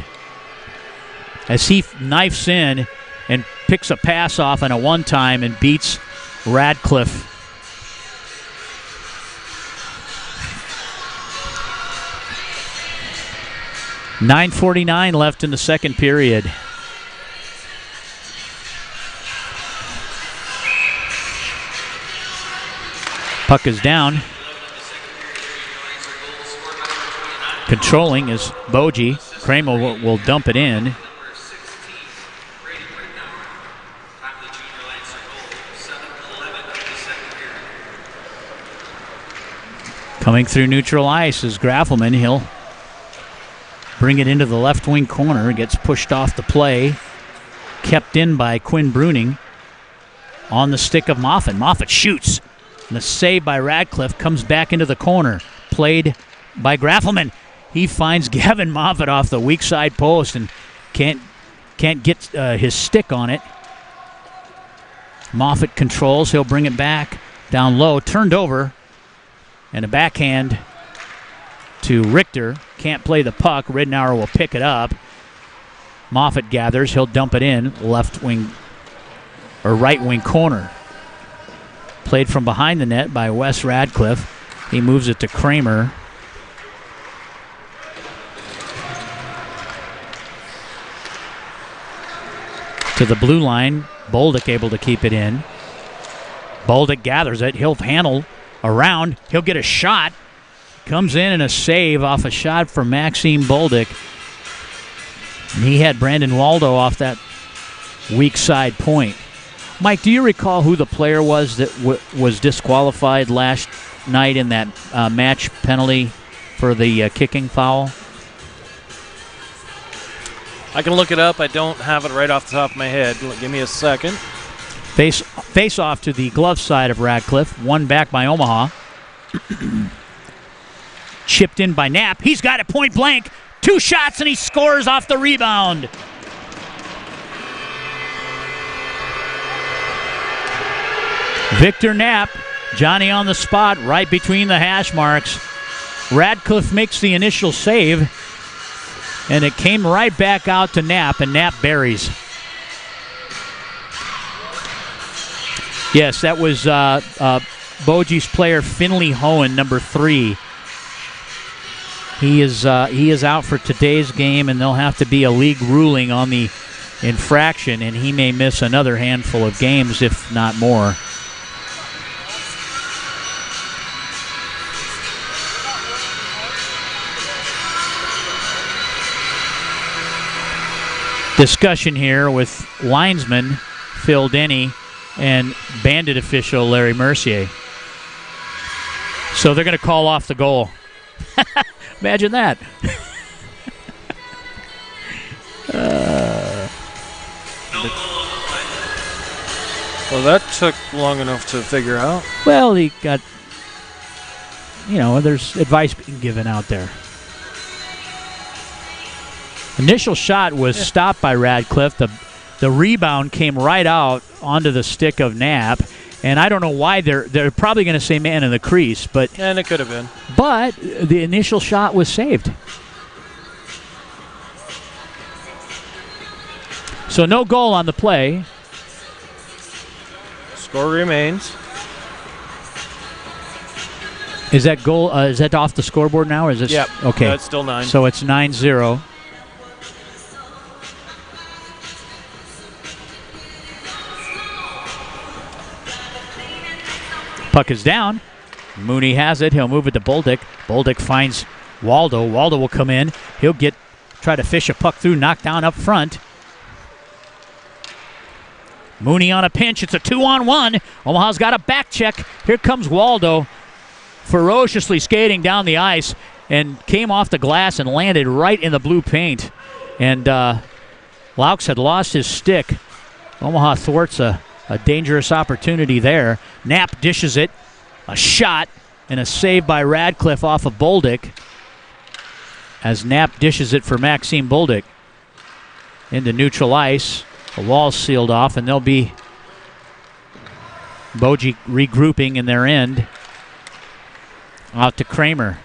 as he knifes in and picks a pass off on a one-time and beats Radcliffe. .9:49 left in the second period. Puck is down. Controlling is Boji. Kramer will dump it in. Coming through neutral ice is Graffelman. He'll bring it into the left wing corner. Gets pushed off the play. Kept in by Quinn Bruning. On the stick of Moffat. Moffat shoots. And the save by Radcliffe comes back into the corner. Played by Graffelman. He finds Gavin Moffat off the weak side post and can't get his stick on it. Moffat controls. He'll bring it back down low. Turned over. And a backhand to Richter. Can't play the puck. Ridnour will pick it up. Moffat gathers. He'll dump it in. Left wing or right wing corner. Played from behind the net by Wes Radcliffe. He moves it to Kramer. To the blue line. Bolduc able to keep it in. Bolduc gathers it. He'll handle around. He'll get a shot. Comes in and a save off a shot from Maxime Bolduc. And he had Brandon Waldo off that weak side point. Mike, do you recall who the player was that was disqualified last night in that match penalty for the kicking foul? I can look it up. I don't have it right off the top of my head. Give me a second. Face off to the glove side of Radcliffe. One back by Omaha. Chipped in by Knapp. He's got it point blank. 2 shots and he scores off the rebound. Victor Knapp, Johnny on the spot, right between the hash marks. Radcliffe makes the initial save, and it came right back out to Knapp, and Knapp buries. Yes, that was Boji's player Finley Hohen, number 3. He is out for today's game, and there'll have to be a league ruling on the infraction, and he may miss another handful of games, if not more. Discussion here with linesman Phil Denny and bandit official Larry Mercier. So they're going to call off the goal. Imagine that. Well, that took long enough to figure out. Well, he got, there's advice being given out there. Initial shot was stopped by Radcliffe. The rebound came right out onto the stick of Knapp. And I don't know why they're probably going to say man in the crease, and it could have been. But the initial shot was saved. So no goal on the play. Score remains. Is that goal? Is that off the scoreboard now? Or is it? Yep. Okay. No, it's still 9. So it's 9-0. Puck is down. Mooney has it. He'll move it to Bolduc. Bolduc finds Waldo. Waldo will come in. He'll try to fish a puck through, knocked down up front. Mooney on a pinch. It's a 2-on-1. Omaha's got a back check. Here comes Waldo, ferociously skating down the ice, and came off the glass and landed right in the blue paint. And Laux had lost his stick. Omaha thwarts a dangerous opportunity there. Knapp dishes it. A shot and a save by Radcliffe off of Bolduc, as Knapp dishes it for Maxime Bolduc into neutral ice. The wall's sealed off, and they'll be Boji regrouping in their end. Out to Kramer.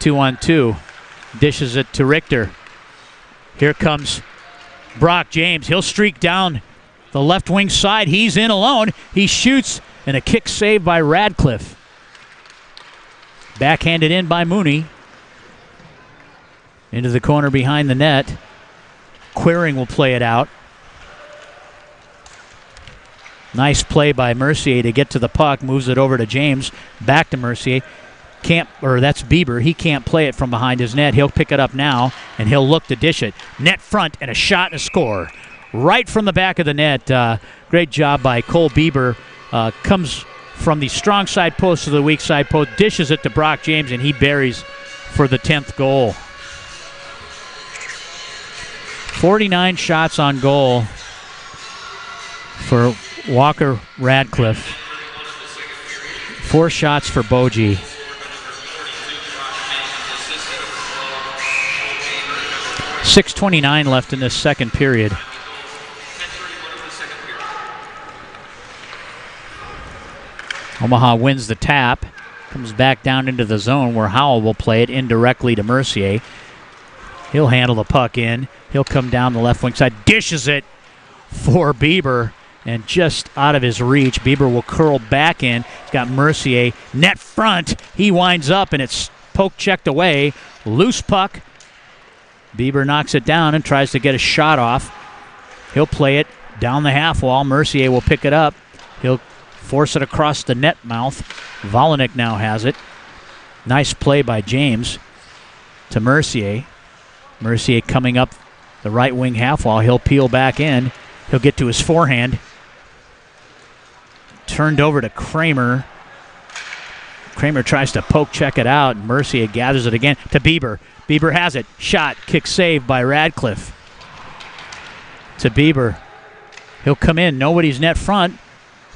2-on-2. Dishes it to Richter. Here comes Brock James. He'll streak down the left wing side. He's in alone. He shoots, and a kick saved by Radcliffe. Backhanded in by Mooney. Into the corner behind the net. Quiring will play it out. Nice play by Mercier to get to the puck. Moves it over to James. Back to Mercier. That's Bieber. He can't play it from behind his net. He'll pick it up now, and he'll look to dish it. Net front, and a shot and a score. Right from the back of the net. Great job by Cole Bieber. Comes from the strong side post to the weak side post. Dishes it to Brock James, and he buries for the 10th goal. 49 shots on goal for Walker Radcliffe. 4 shots for Boji. 6:29 left in this second period. Omaha wins the tap. Comes back down into the zone where Howell will play it indirectly to Mercier. He'll handle the puck in. He'll come down the left wing side. Dishes it for Bieber. And just out of his reach, Bieber will curl back in. He's got Mercier. Net front. He winds up, and it's poke checked away. Loose puck. Bieber knocks it down and tries to get a shot off. He'll play it down the half wall. Mercier will pick it up. He'll force it across the net mouth. Volinick now has it. Nice play by James to Mercier. Mercier coming up the right wing half wall. He'll peel back in. He'll get to his forehand. Turned over to Kramer. Kramer tries to poke check it out. Mercier gathers it again to Bieber. Bieber has it. Shot. Kick saved by Radcliffe. To Bieber. He'll come in. Nobody's net front.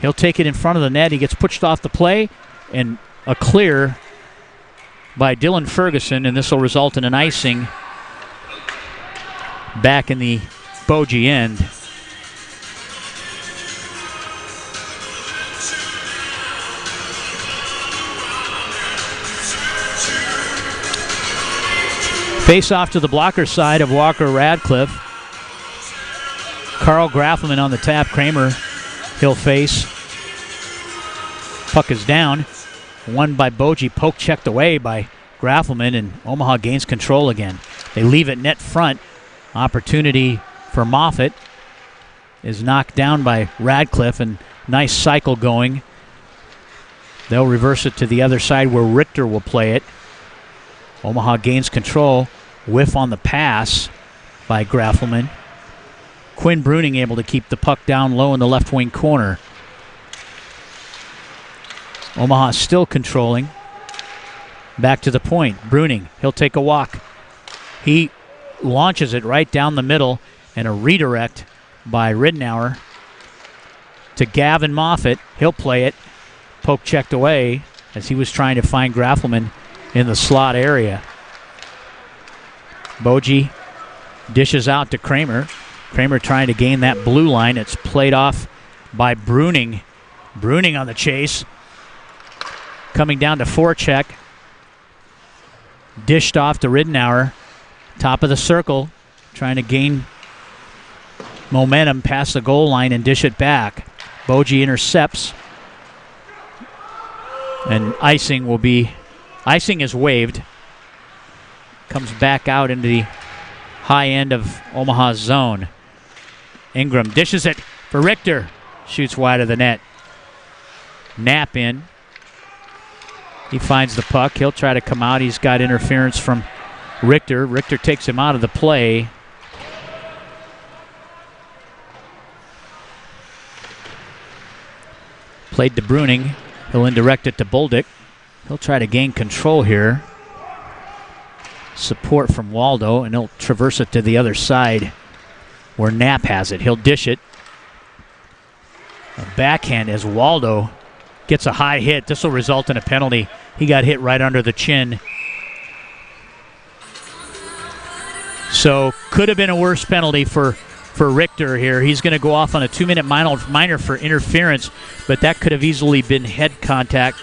He'll take it in front of the net. He gets pushed off the play. And a clear by Dylan Ferguson. And this will result in an icing back in the Boji end. Face off to the blocker side of Walker Radcliffe. Carl Graffelman on the tap. Kramer, he'll face. Puck is down. Won by Boji. Poke checked away by Graffelman, and Omaha gains control again. They leave it net front. Opportunity for Moffett is knocked down by Radcliffe, and nice cycle going. They'll reverse it to the other side where Richter will play it. Omaha gains control. Whiff on the pass by Graffelman. Quinn Bruning able to keep the puck down low in the left wing corner. Omaha still controlling. Back to the point. Bruning, he'll take a walk. He launches it right down the middle, and a redirect by Ridnour to Gavin Moffett. He'll play it. Poke checked away as he was trying to find Graffelman in the slot area. Boji dishes out to Kramer. Kramer trying to gain that blue line. It's played off by Bruning. Bruning on the chase. Coming down to forecheck. Dished off to Ridnour. Top of the circle. Trying to gain momentum past the goal line and dish it back. Boji intercepts. And icing is waived. Comes back out into the high end of Omaha's zone. Ingram dishes it for Richter. Shoots wide of the net. Knapp in. He finds the puck. He'll try to come out. He's got interference from Richter. Richter takes him out of the play. Played to Bruning. He'll indirect it to Bolduc. He'll try to gain control here. Support from Waldo, and he'll traverse it to the other side where Knapp has it. He'll dish it. A backhand as Waldo gets a high hit. This will result in a penalty. He got hit right under the chin. So could have been a worse penalty for Richter here. He's going to go off on a 2-minute minor for interference, but that could have easily been head contact.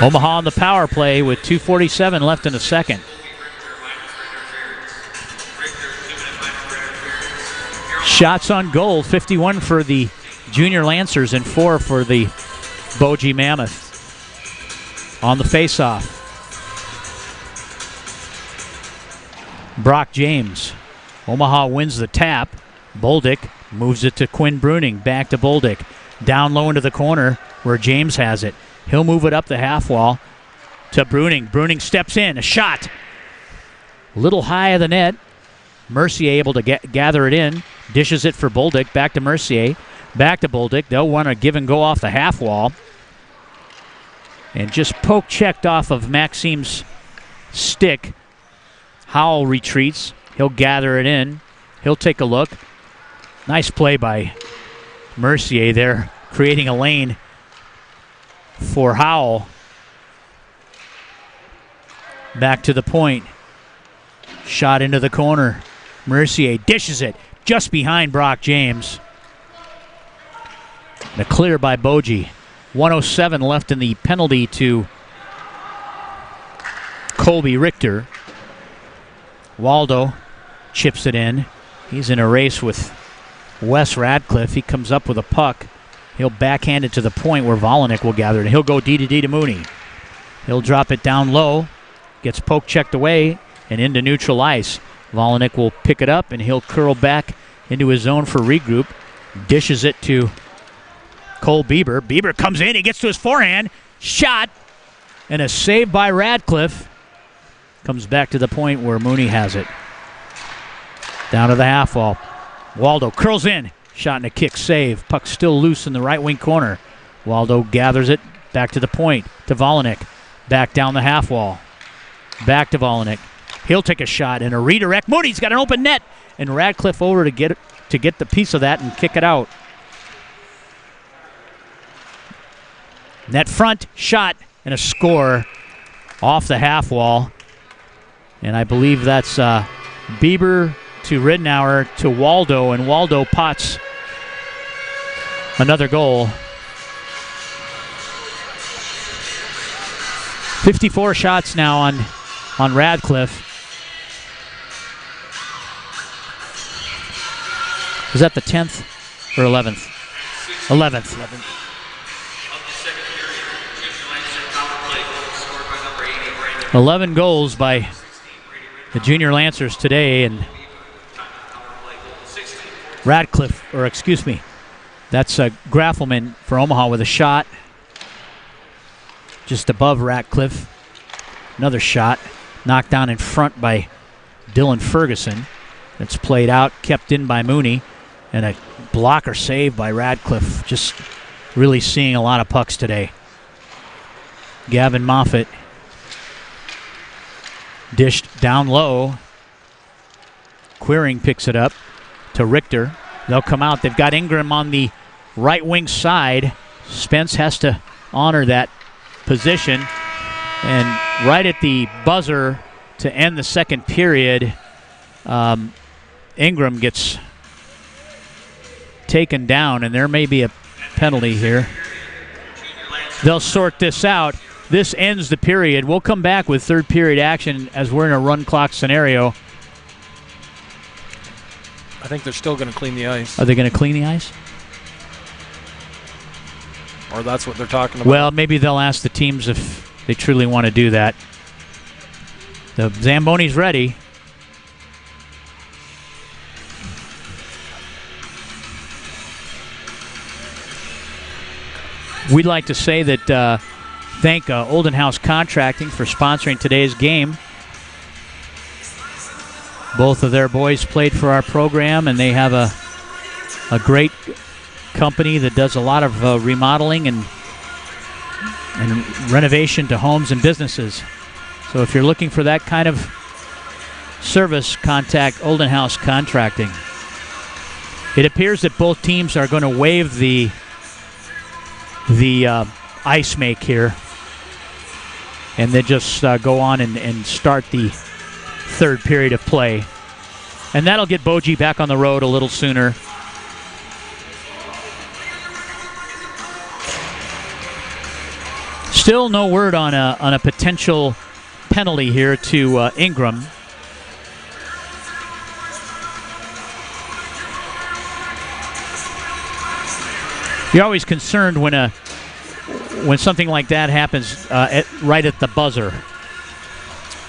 Omaha on the power play with 2:47 left in the second. Shots on goal, 51 for the Junior Lancers and 4 for the Boji Mammoths. On the faceoff, Brock James. Omaha wins the tap. Bolduc moves it to Quinn Bruning. Back to Bolduc. Down low into the corner where James has it. He'll move it up the half wall to Bruning. Bruning steps in. A shot. A little high of the net. Mercier able to gather it in. Dishes it for Bolduc. Back to Mercier. Back to Bolduc. They'll want to give and go off the half wall. And just poke checked off of Maxime's stick. Howell retreats. He'll gather it in. He'll take a look. Nice play by Mercier there, creating a lane for Howell. Back to the point. Shot into the corner. Mercier dishes it just behind Brock James. And a clear by Boji. 1:07 left in the penalty to Colby Richter. Waldo chips it in. He's in a race with Wes Radcliffe. He comes up with a puck. He'll backhand it to the point where Volinick will gather it. He'll go D to Mooney. He'll drop it down low. Gets poke checked away and into neutral ice. Volinick will pick it up and he'll curl back into his zone for regroup. Dishes it to Cole Bieber. Bieber comes in. He gets to his forehand. Shot. And a save by Radcliffe. Comes back to the point where Mooney has it. Down to the half wall. Waldo curls in. Shot and a kick save. Puck still loose in the right wing corner. Waldo gathers it. Back to the point. To Volinick. Back down the half wall. Back to Volinick. He'll take a shot and a redirect. Moody's got an open net. And Radcliffe over to get the piece of that and kick it out. Net front, shot, and a score off the half wall. And I believe that's Bieber to Ridnour to Waldo, and Waldo pots another goal. 54 shots now on Radcliffe. Is that the 10th or 11th? 11th. 11 goals by the Junior Lancers today, and Radcliffe, or excuse me, that's Graffelman for Omaha with a shot just above Radcliffe. Another shot knocked down in front by Dylan Ferguson. It's played out, kept in by Mooney, and a blocker save by Radcliffe. Just really seeing a lot of pucks today. Gavin Moffett dished down low. Quiring picks it up to Richter. They'll come out. They've got Ingram on the right wing side. Spence has to honor that position. And right at the buzzer to end the second period, Ingram gets taken down, and there may be a penalty here. They'll sort this out. This ends the period. We'll come back with third period action as we're in a run clock scenario. I think they're still going to clean the ice. Are they going to clean the ice? Or that's what they're talking about. Well, maybe they'll ask the teams if they truly want to do that. The Zamboni's ready. We'd like to say that thank Olden House Contracting for sponsoring today's game. Both of their boys played for our program, and they have a great company that does a lot of remodeling and renovation to homes and businesses. So if you're looking for that kind of service, contact Olden House Contracting. It appears that both teams are going to waive the ice make here, and then just go on and start the third period of play. And that'll get Boji back on the road a little sooner. Still no word on a potential penalty here to Ingram. You're always concerned when something like that happens right at the buzzer.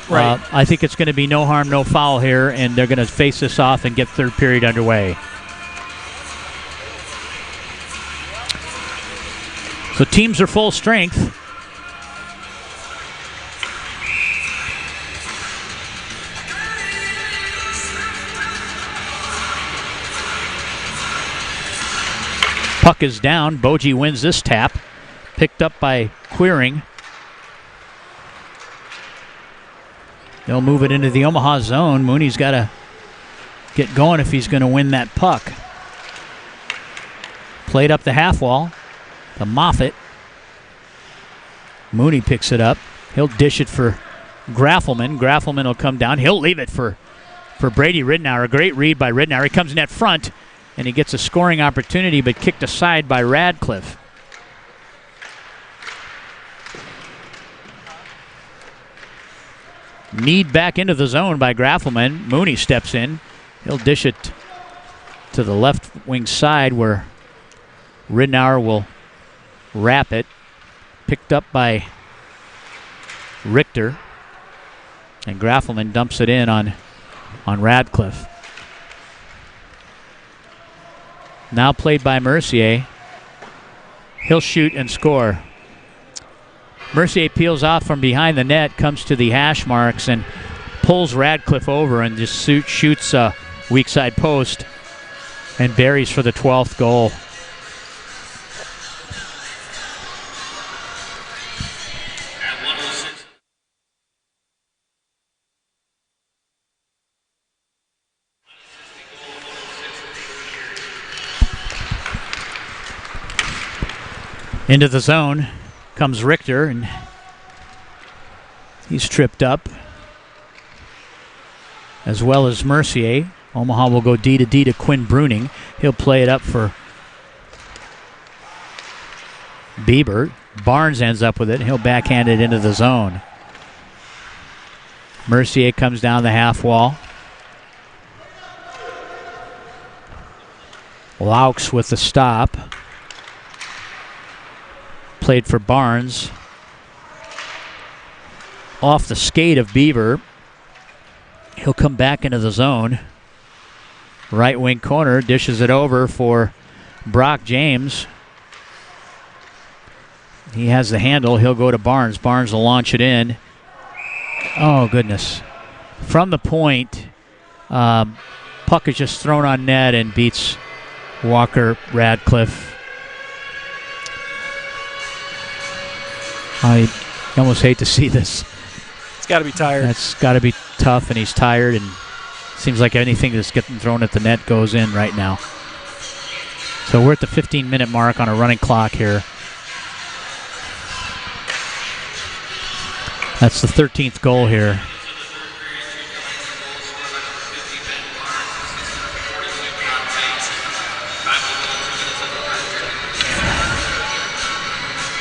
Right. I think it's going to be no harm, no foul here, and they're going to face this off and get third period underway. So teams are full strength. Puck is down. Boji wins this tap. Picked up by Queering. They'll move it into the Omaha zone. Mooney's got to get going if he's going to win that puck. Played up the half wall to Moffett. Mooney picks it up. He'll dish it for Graffelman. Graffelman will come down. He'll leave it for Brady Ridnour. A great read by Ridnour. He comes net front, and he gets a scoring opportunity, but kicked aside by Radcliffe. Need back into the zone by Graffelman. Mooney steps in. He'll dish it to the left wing side where Ridnour will wrap it. Picked up by Richter. And Graffelman dumps it in on Radcliffe. Now played by Mercier. He'll shoot and score. Mercier peels off from behind the net, comes to the hash marks, and pulls Radcliffe over and just shoots a weak side post and buries for the 12th goal. Into the zone comes Richter, and he's tripped up, as well as Mercier. Omaha will go D to Quinn Bruning. He'll play it up for Bieber. Barnes ends up with it. He'll backhand it into the zone. Mercier comes down the half wall. Laux with the stop. Played for Barnes. Off the skate of Bieber. He'll come back into the zone. Right wing corner, dishes it over for Brock James. He has the handle. He'll go to Barnes. Barnes will launch it in. Oh, goodness. From the point, puck is just thrown on net and beats Walker Radcliffe. I almost hate to see this. It's got to be tired. That's got to be tough, and he's tired, and seems like anything that's getting thrown at the net goes in right now. So we're at the 15-minute mark on a running clock here. That's the 13th goal here.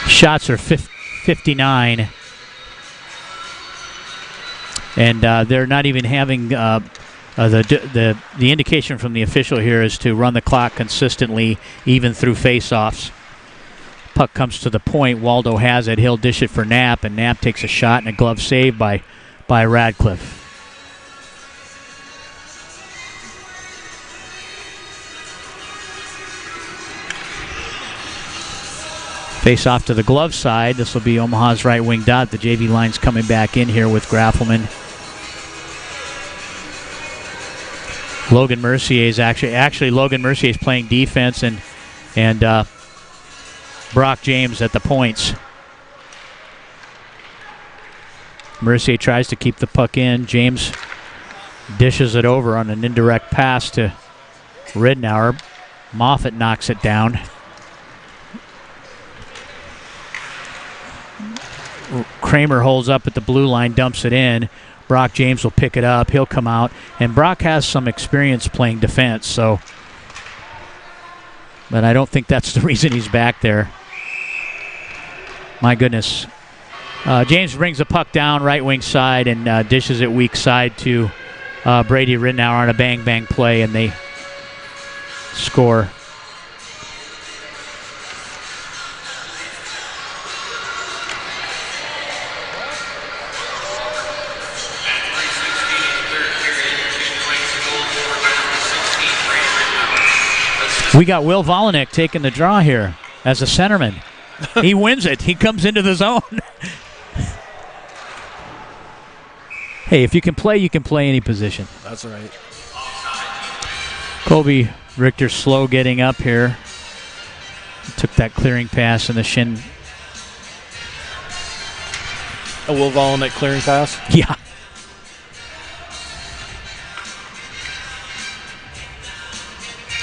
Shots are 59, and they're not even having the indication from the official here is to run the clock consistently, even through faceoffs. Puck comes to the point. Waldo has it. He'll dish it for Knapp, and Knapp takes a shot and a glove save by Radcliffe. Face off to the glove side. This will be Omaha's right wing dot. The JV line's coming back in here with Graffelman. Logan Mercier is actually Logan Mercier is playing defense, and Brock James at the points. Mercier tries to keep the puck in. James dishes it over on an indirect pass to Ridnour. Moffett knocks it down. Kramer holds up at the blue line, dumps it in. Brock James will pick it up. He'll come out. And Brock has some experience playing defense, so. But I don't think that's the reason he's back there. My goodness. James brings the puck down right wing side and dishes it weak side to Brady Ridnour on a bang-bang play, and they score. We got Will Volynick taking the draw here as a centerman. He wins it. He comes into the zone. Hey, if you can play any position. That's right. Kobe Richter slow getting up here. Took that clearing pass in the shin. A Will Volynick clearing pass? Yeah.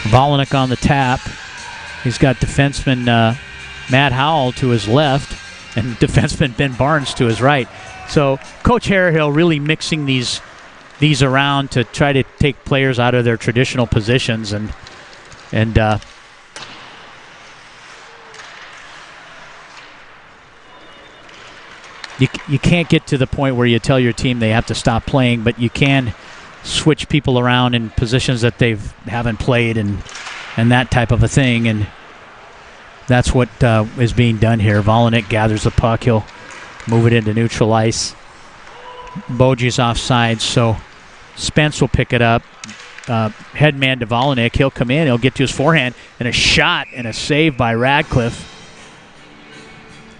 Volynick on the tap. He's got defenseman Matt Howell to his left and defenseman Ben Barnes to his right. So Coach Harehill really mixing these around to try to take players out of their traditional positions and you can't get to the point where you tell your team they have to stop playing, but you can switch people around in positions that they haven't played and that type of a thing, and that's what is being done here. Volynick gathers the puck. He'll move it into neutral ice. Boji's offside, so Spence will pick it up. Headman to Volynick. He'll come in. He'll get to his forehand, and a shot and a save by Radcliffe.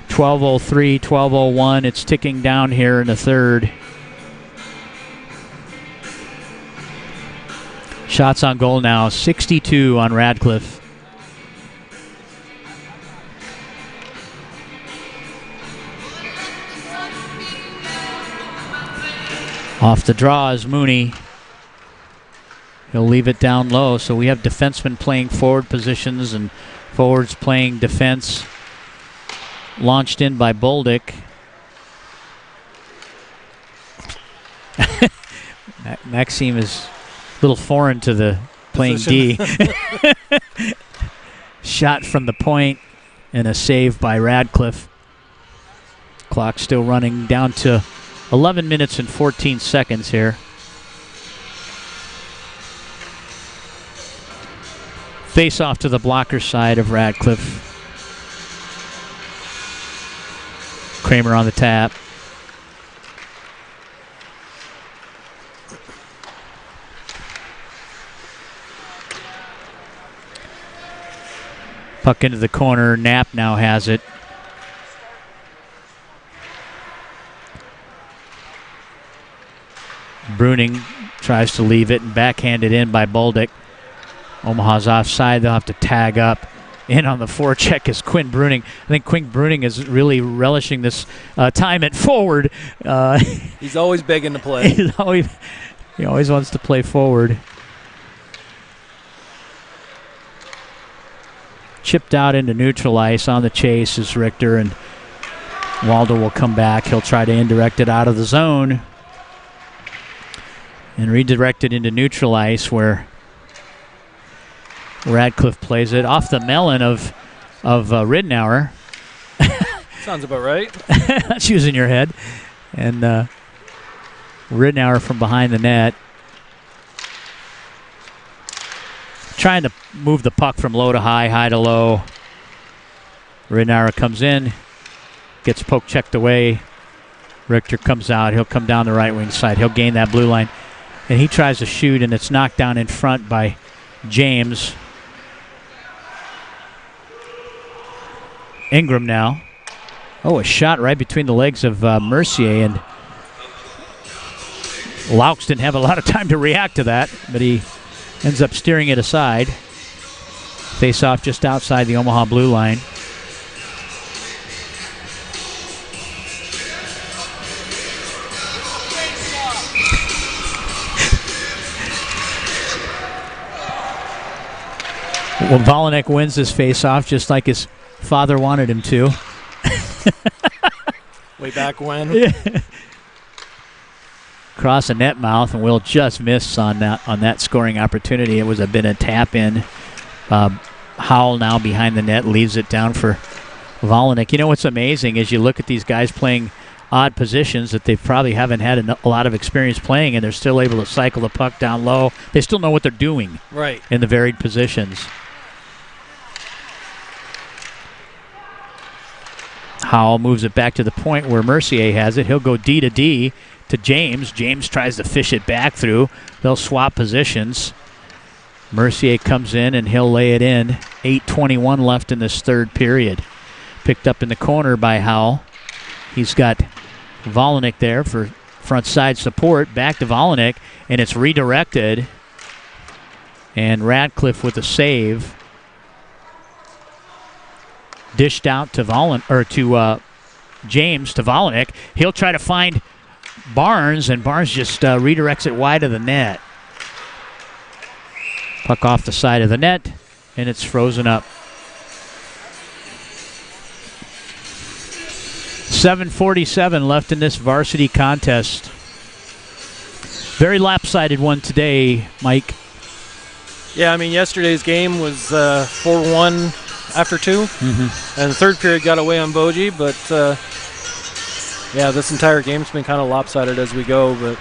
12:03, 12:01. It's ticking down here in the third. Shots on goal now, 62 on Radcliffe. Off the draw is Mooney. He'll leave it down low, so we have defensemen playing forward positions and forwards playing defense. Launched in by Bolduc. Maxime is a little foreign to the playing D. Shot from the point and a save by Radcliffe. Clock still running down to 11 minutes and 14 seconds here. Face off to the blocker side of Radcliffe. Kramer on the tap. Puck into the corner. Knapp now has it. Bruning tries to leave it and backhanded in by Bolduc. Omaha's offside. They'll have to tag up. In on the forecheck is Quinn Bruning. I think Quinn Bruning is really relishing this time at forward. He's always begging to play. He always wants to play forward. Chipped out into neutral ice. On the chase is Richter, and Waldo will come back. He'll try to indirect it out of the zone and redirect it into neutral ice where Radcliffe plays it off the melon of Ridnour. Sounds about right. That's using your head. And Ridnour from behind the net. Trying to move the puck from low to high, high to low. Ridnour comes in, gets poke checked away. Richter comes out. He'll come down the right wing side. He'll gain that blue line. And he tries to shoot, and it's knocked down in front by James. Ingram now. Oh, a shot right between the legs of Mercier, and Laux didn't have a lot of time to react to that, but he ends up steering it aside. Face off just outside the Omaha blue line. Well, Volinek wins this face-off just like his father wanted him to. Way back when. Yeah. Cross a net mouth, and Will just missed on that scoring opportunity. It was been a tap in. Howell now behind the net leaves it down for Volinek. You know what's amazing is you look at these guys playing odd positions that they probably haven't had a lot of experience playing, and they're still able to cycle the puck down low. They still know what they're doing right in the varied positions. Howell moves it back to the point where Mercier has it. He'll go D to D to James. James tries to fish it back through. They'll swap positions. Mercier comes in and he'll lay it in. 8:21 left in this third period. Picked up in the corner by Howell. He's got Volinek there for front side support. Back to Volinek, and it's redirected. And Radcliffe with a save. Dished out to James to Volinek. He'll try to find Barnes, and Barnes just redirects it wide of the net. Puck off the side of the net, and it's frozen up. 7:47 left in this varsity contest. Very lopsided one today, Mike. Yeah, I mean, yesterday's game was 4-1 after 2. Mm-hmm. And the third period got away on Boji, but yeah, this entire game's been kind of lopsided as we go, but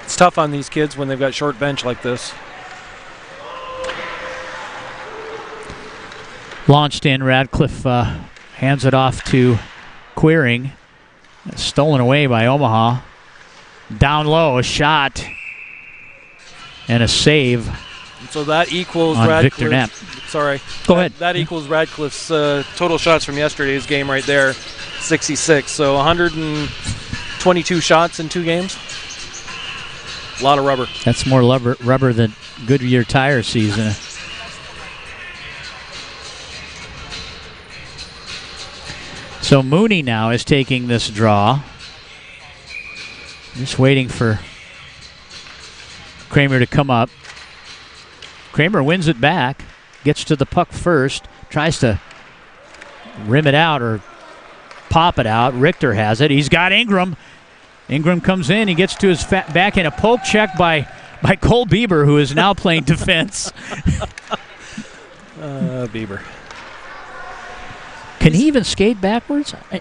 it's tough on these kids when they've got short bench like this. Launched in, Radcliffe hands it off to Queering. Stolen away by Omaha. Down low, a shot and a save. So that equals on Radcliffe. Victor Knapp. Sorry. Go ahead. That equals Radcliffe's total shots from yesterday's game right there, 66. So 122 shots in 2 games. A lot of rubber. That's more rubber than Goodyear tire season. So Mooney now is taking this draw. Just waiting for Kramer to come up. Kramer wins it back, gets to the puck first, tries to rim it out or pop it out. Richter has it. He's got Ingram. Ingram comes in. He gets to his back in a poke check by Cole Bieber, who is now playing defense. Bieber. Can he even skate backwards? Well,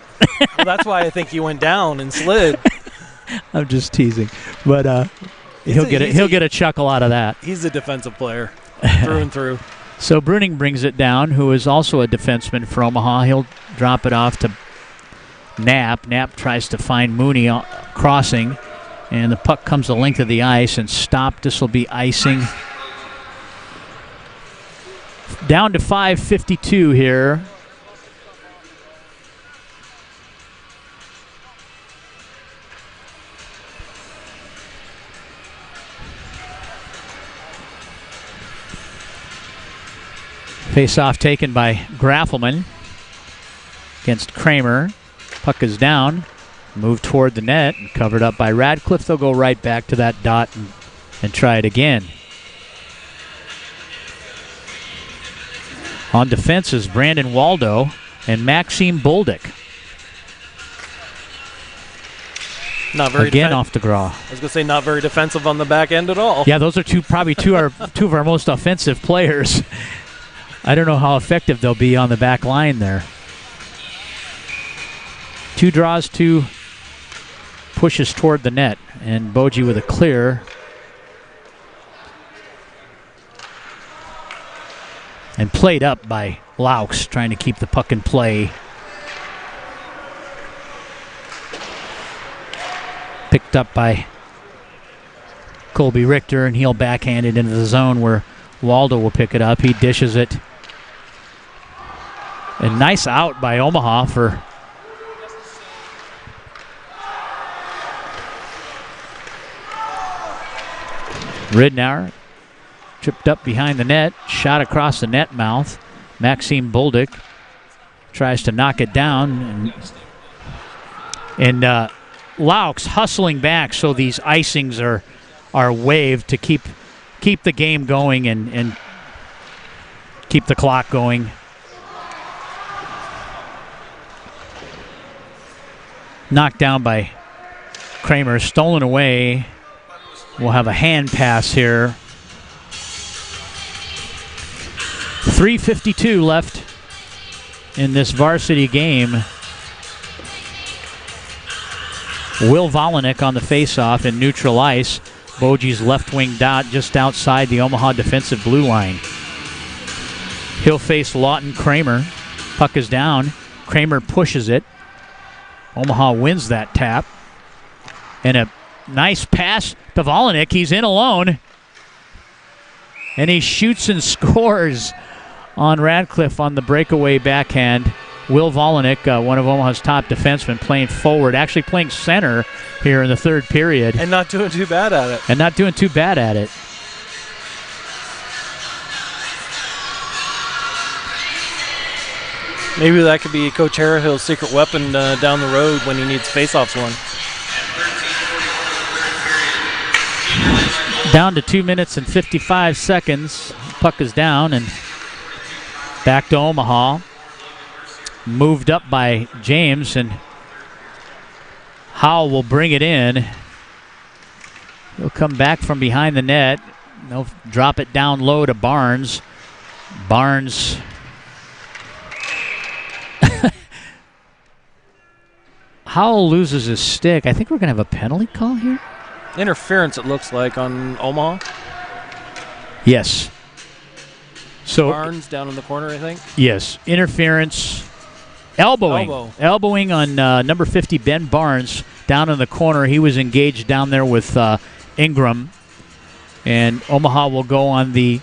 that's why I think he went down and slid. I'm just teasing, but he'll get a chuckle out of that. He's a defensive player through and through. So Bruning brings it down, who is also a defenseman for Omaha. He'll drop it off to Knapp. Knapp tries to find Mooney crossing, and the puck comes the length of the ice and stopped. This will be icing. Down to 5:52 here. Face-off taken by Graffelman against Kramer. Puck is down. Moved toward the net and covered up by Radcliffe. They'll go right back to that dot and try it again. On defense is Brandon Waldo and Maxime Bolduc. Not very again off the draw. I was going to say not very defensive on the back end at all. Yeah, those are two of our most offensive players. I don't know how effective they'll be on the back line there. 2 draws, 2 pushes toward the net, and Boji with a clear. And played up by Laux, trying to keep the puck in play. Picked up by Colby Richter, and he'll backhand it into the zone where Waldo will pick it up. He dishes it. A nice out by Omaha for Ridnour. Tripped up behind the net, shot across the net mouth. Maxime Bolduc tries to knock it down, and Laux hustling back, so these icings are waived to keep the game going and keep the clock going. Knocked down by Kramer, stolen away. We'll have a hand pass here. 3:52 left in this varsity game. Will Volinick on the faceoff in neutral ice. Boji's left wing dot just outside the Omaha defensive blue line. He'll face Lawton Kramer. Puck is down. Kramer pushes it. Omaha wins that tap. And a nice pass to Volinick. He's in alone. And he shoots and scores on Radcliffe on the breakaway backhand. Will Volinick, one of Omaha's top defensemen, playing forward, actually playing center here in the third period. And not doing too bad at it. Maybe that could be Coach Harrahill's secret weapon down the road when he needs faceoffs won. Down to 2 minutes and 55 seconds. Puck is down and back to Omaha. Moved up by James, and Howell will bring it in. He'll come back from behind the net. They'll drop it down low to Barnes. Barnes Howell loses his stick. I think we're going to have a penalty call here. Interference, it looks like, on Omaha. Yes. So Barnes down in the corner, I think. Yes. Interference. Elbowing on number 50, Ben Barnes, down in the corner. He was engaged down there with Ingram. And Omaha will go on the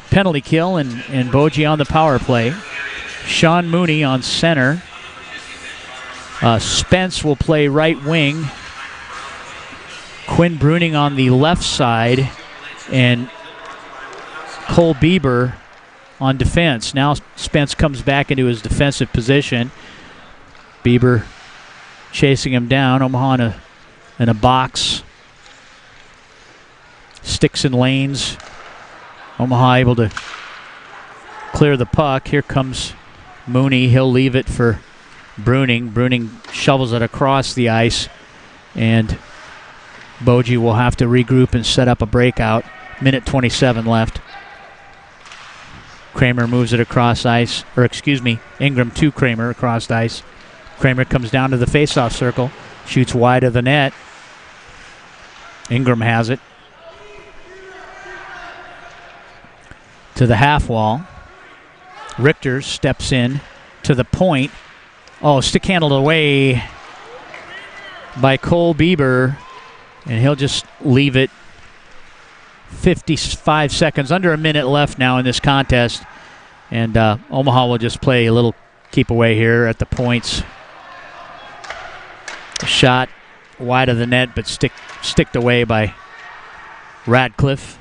penalty kill, and Boji on the power play. Sean Mooney on center. Spence will play right wing. Quinn Bruning on the left side. And Cole Bieber on defense. Now Spence comes back into his defensive position. Bieber chasing him down. Omaha in a box. Sticks and lanes. Omaha able to clear the puck. Here comes Mooney. He'll leave it for Bruning. Bruning shovels it across the ice, and Boji will have to regroup and set up a breakout. Minute 27 left. Kramer moves it across ice, Ingram to Kramer across ice. Kramer comes down to the faceoff circle, shoots wide of the net. Ingram has it. To the half wall. Richter steps in to the point. Oh, stick handled away by Cole Bieber, and he'll just leave it. 55 seconds, under a minute left now in this contest, and Omaha will just play a little keep away here at the points. Shot wide of the net, but sticked away by Radcliffe.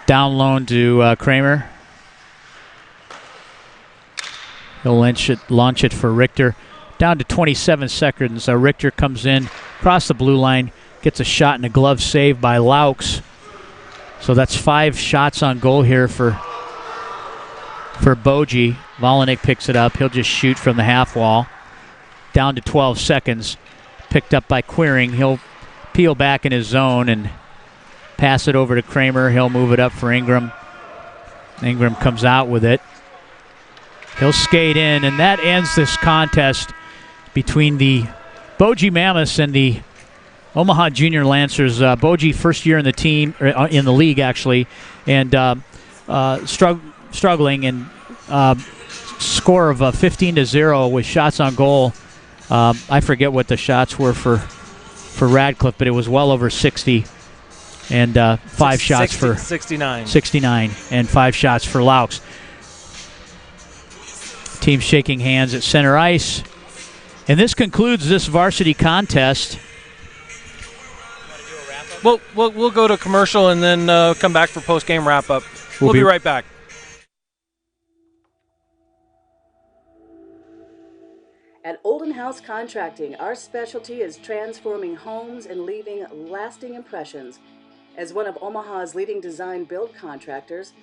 Down loan to Kramer. He'll launch it for Richter. Down to 27 seconds. Richter comes in, across the blue line, gets a shot and a glove save by Laux. So that's 5 shots on goal here for Boji. Volinick picks it up. He'll just shoot from the half wall. Down to 12 seconds. Picked up by Quiring. He'll peel back in his zone and pass it over to Kramer. He'll move it up for Ingram. Ingram comes out with it. He'll skate in, and that ends this contest between the Boji Mammoths and the Omaha Junior Lancers. Boji, first year in the team, in the league actually, and struggling, and score of 15-0 with shots on goal. I forget what the shots were for Radcliffe, but it was well over 60. And 5 shots for 69 and 5 shots for Laux. Team shaking hands at center ice. And this concludes this varsity contest. We'll go to commercial and then come back for post-game wrap-up. We'll be right back. At Olden House Contracting, our specialty is transforming homes and leaving lasting impressions. As one of Omaha's leading design build contractors,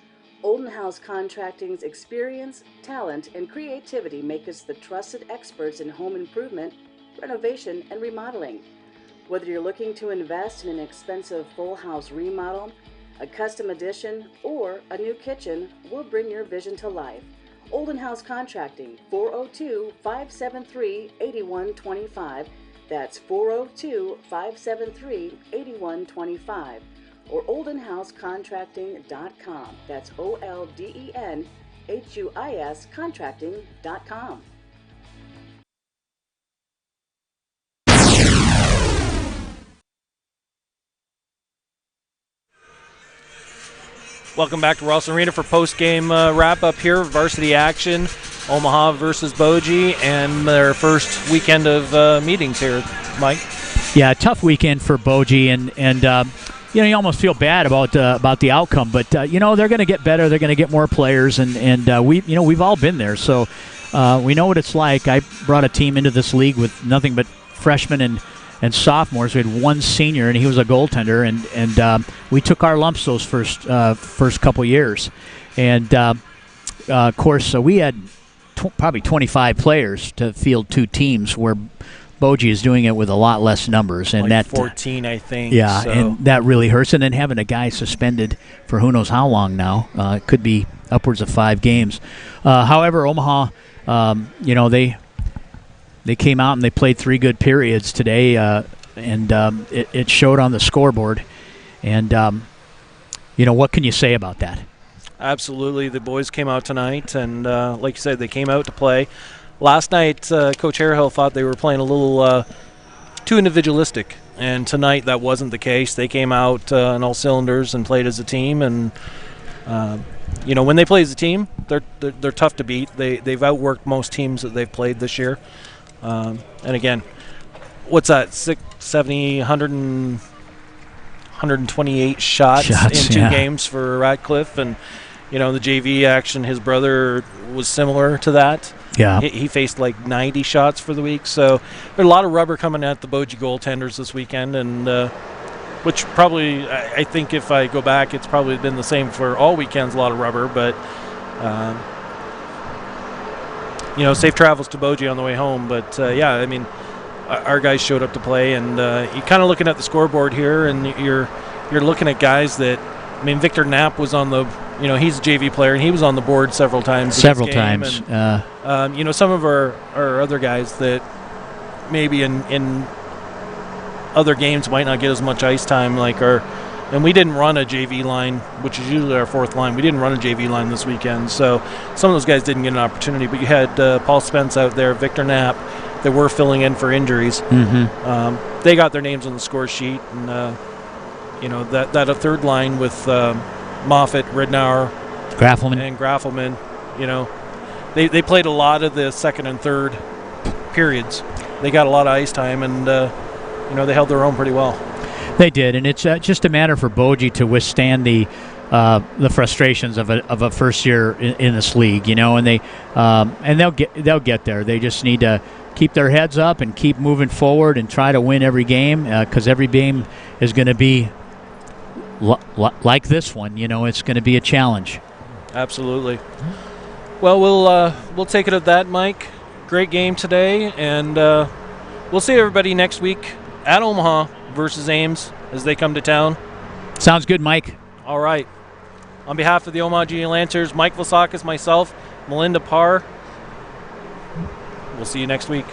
Olden House Contracting's experience, talent, and creativity make us the trusted experts in home improvement, renovation, and remodeling. Whether you're looking to invest in an expensive full house remodel, a custom addition, or a new kitchen, we'll bring your vision to life. Olden House Contracting, 402-573-8125. That's 402-573-8125. Or oldenhousecontracting.com. That's OLDENHUIS contracting.com. Welcome back to Ross Arena for post-game wrap-up here. Varsity action, Omaha versus Boji, and their first weekend of meetings here, Mike. Yeah, tough weekend for Boji, and you almost feel bad about the outcome, but they're going to get better. They're going to get more players, and we've all been there, so we know what it's like. I brought a team into this league with nothing but freshmen and sophomores. We had one senior, and he was a goaltender, and we took our lumps those first couple years, and of course we had probably 25 players to field two teams, where Boji is doing it with a lot less numbers, and like that 14, I think. Yeah, so. And that really hurts. And then having a guy suspended for who knows how long now, it could be upwards of 5 games. However, Omaha, they came out and they played 3 good periods today, and it showed on the scoreboard. And what can you say about that? Absolutely, the boys came out tonight, and like you said, they came out to play. Last night, Coach Harehill thought they were playing a little too individualistic, and tonight that wasn't the case. They came out on all cylinders and played as a team, and when they play as a team, they're tough to beat. They've outworked most teams that they've played this year. And again, what's that? 70, 128 shots in 2 games for Ratcliffe, and the JV action. His brother was similar to that. Yeah, he faced like 90 shots for the week. So there's a lot of rubber coming at the Boji goaltenders this weekend, and which probably, I think if I go back, it's probably been the same for all weekends. A lot of rubber, but safe travels to Boji on the way home. But our guys showed up to play, and you're kind of looking at the scoreboard here, and you're looking at guys that. Victor Knapp was on the, he's a JV player, and he was on the board several times. Several times. And, some of our other guys that maybe in other games might not get as much ice time, and we didn't run a JV line, which is usually our 4th line. We didn't run a JV line this weekend, so some of those guys didn't get an opportunity. But you had Paul Spence out there, Victor Knapp, that were filling in for injuries. Mm-hmm. They got their names on the score sheet, and that a third line with Moffat, Ridnour, Graffelman, they played a lot of the second and third periods. They got a lot of ice time, and they held their own pretty well. They did, and it's just a matter for Boji to withstand the frustrations of a first year in this league, and they'll get there. They just need to keep their heads up and keep moving forward and try to win every game, because every game is going to be like this one. It's going to be a challenge. Absolutely. Well, we'll take it at that, Mike. Great game today, and we'll see everybody next week at Omaha versus Ames as they come to town. Sounds good, Mike. All right. On behalf of the Omaha Junior Lancers, Mike Vlasakis, myself, Melinda Parr, we'll see you next week.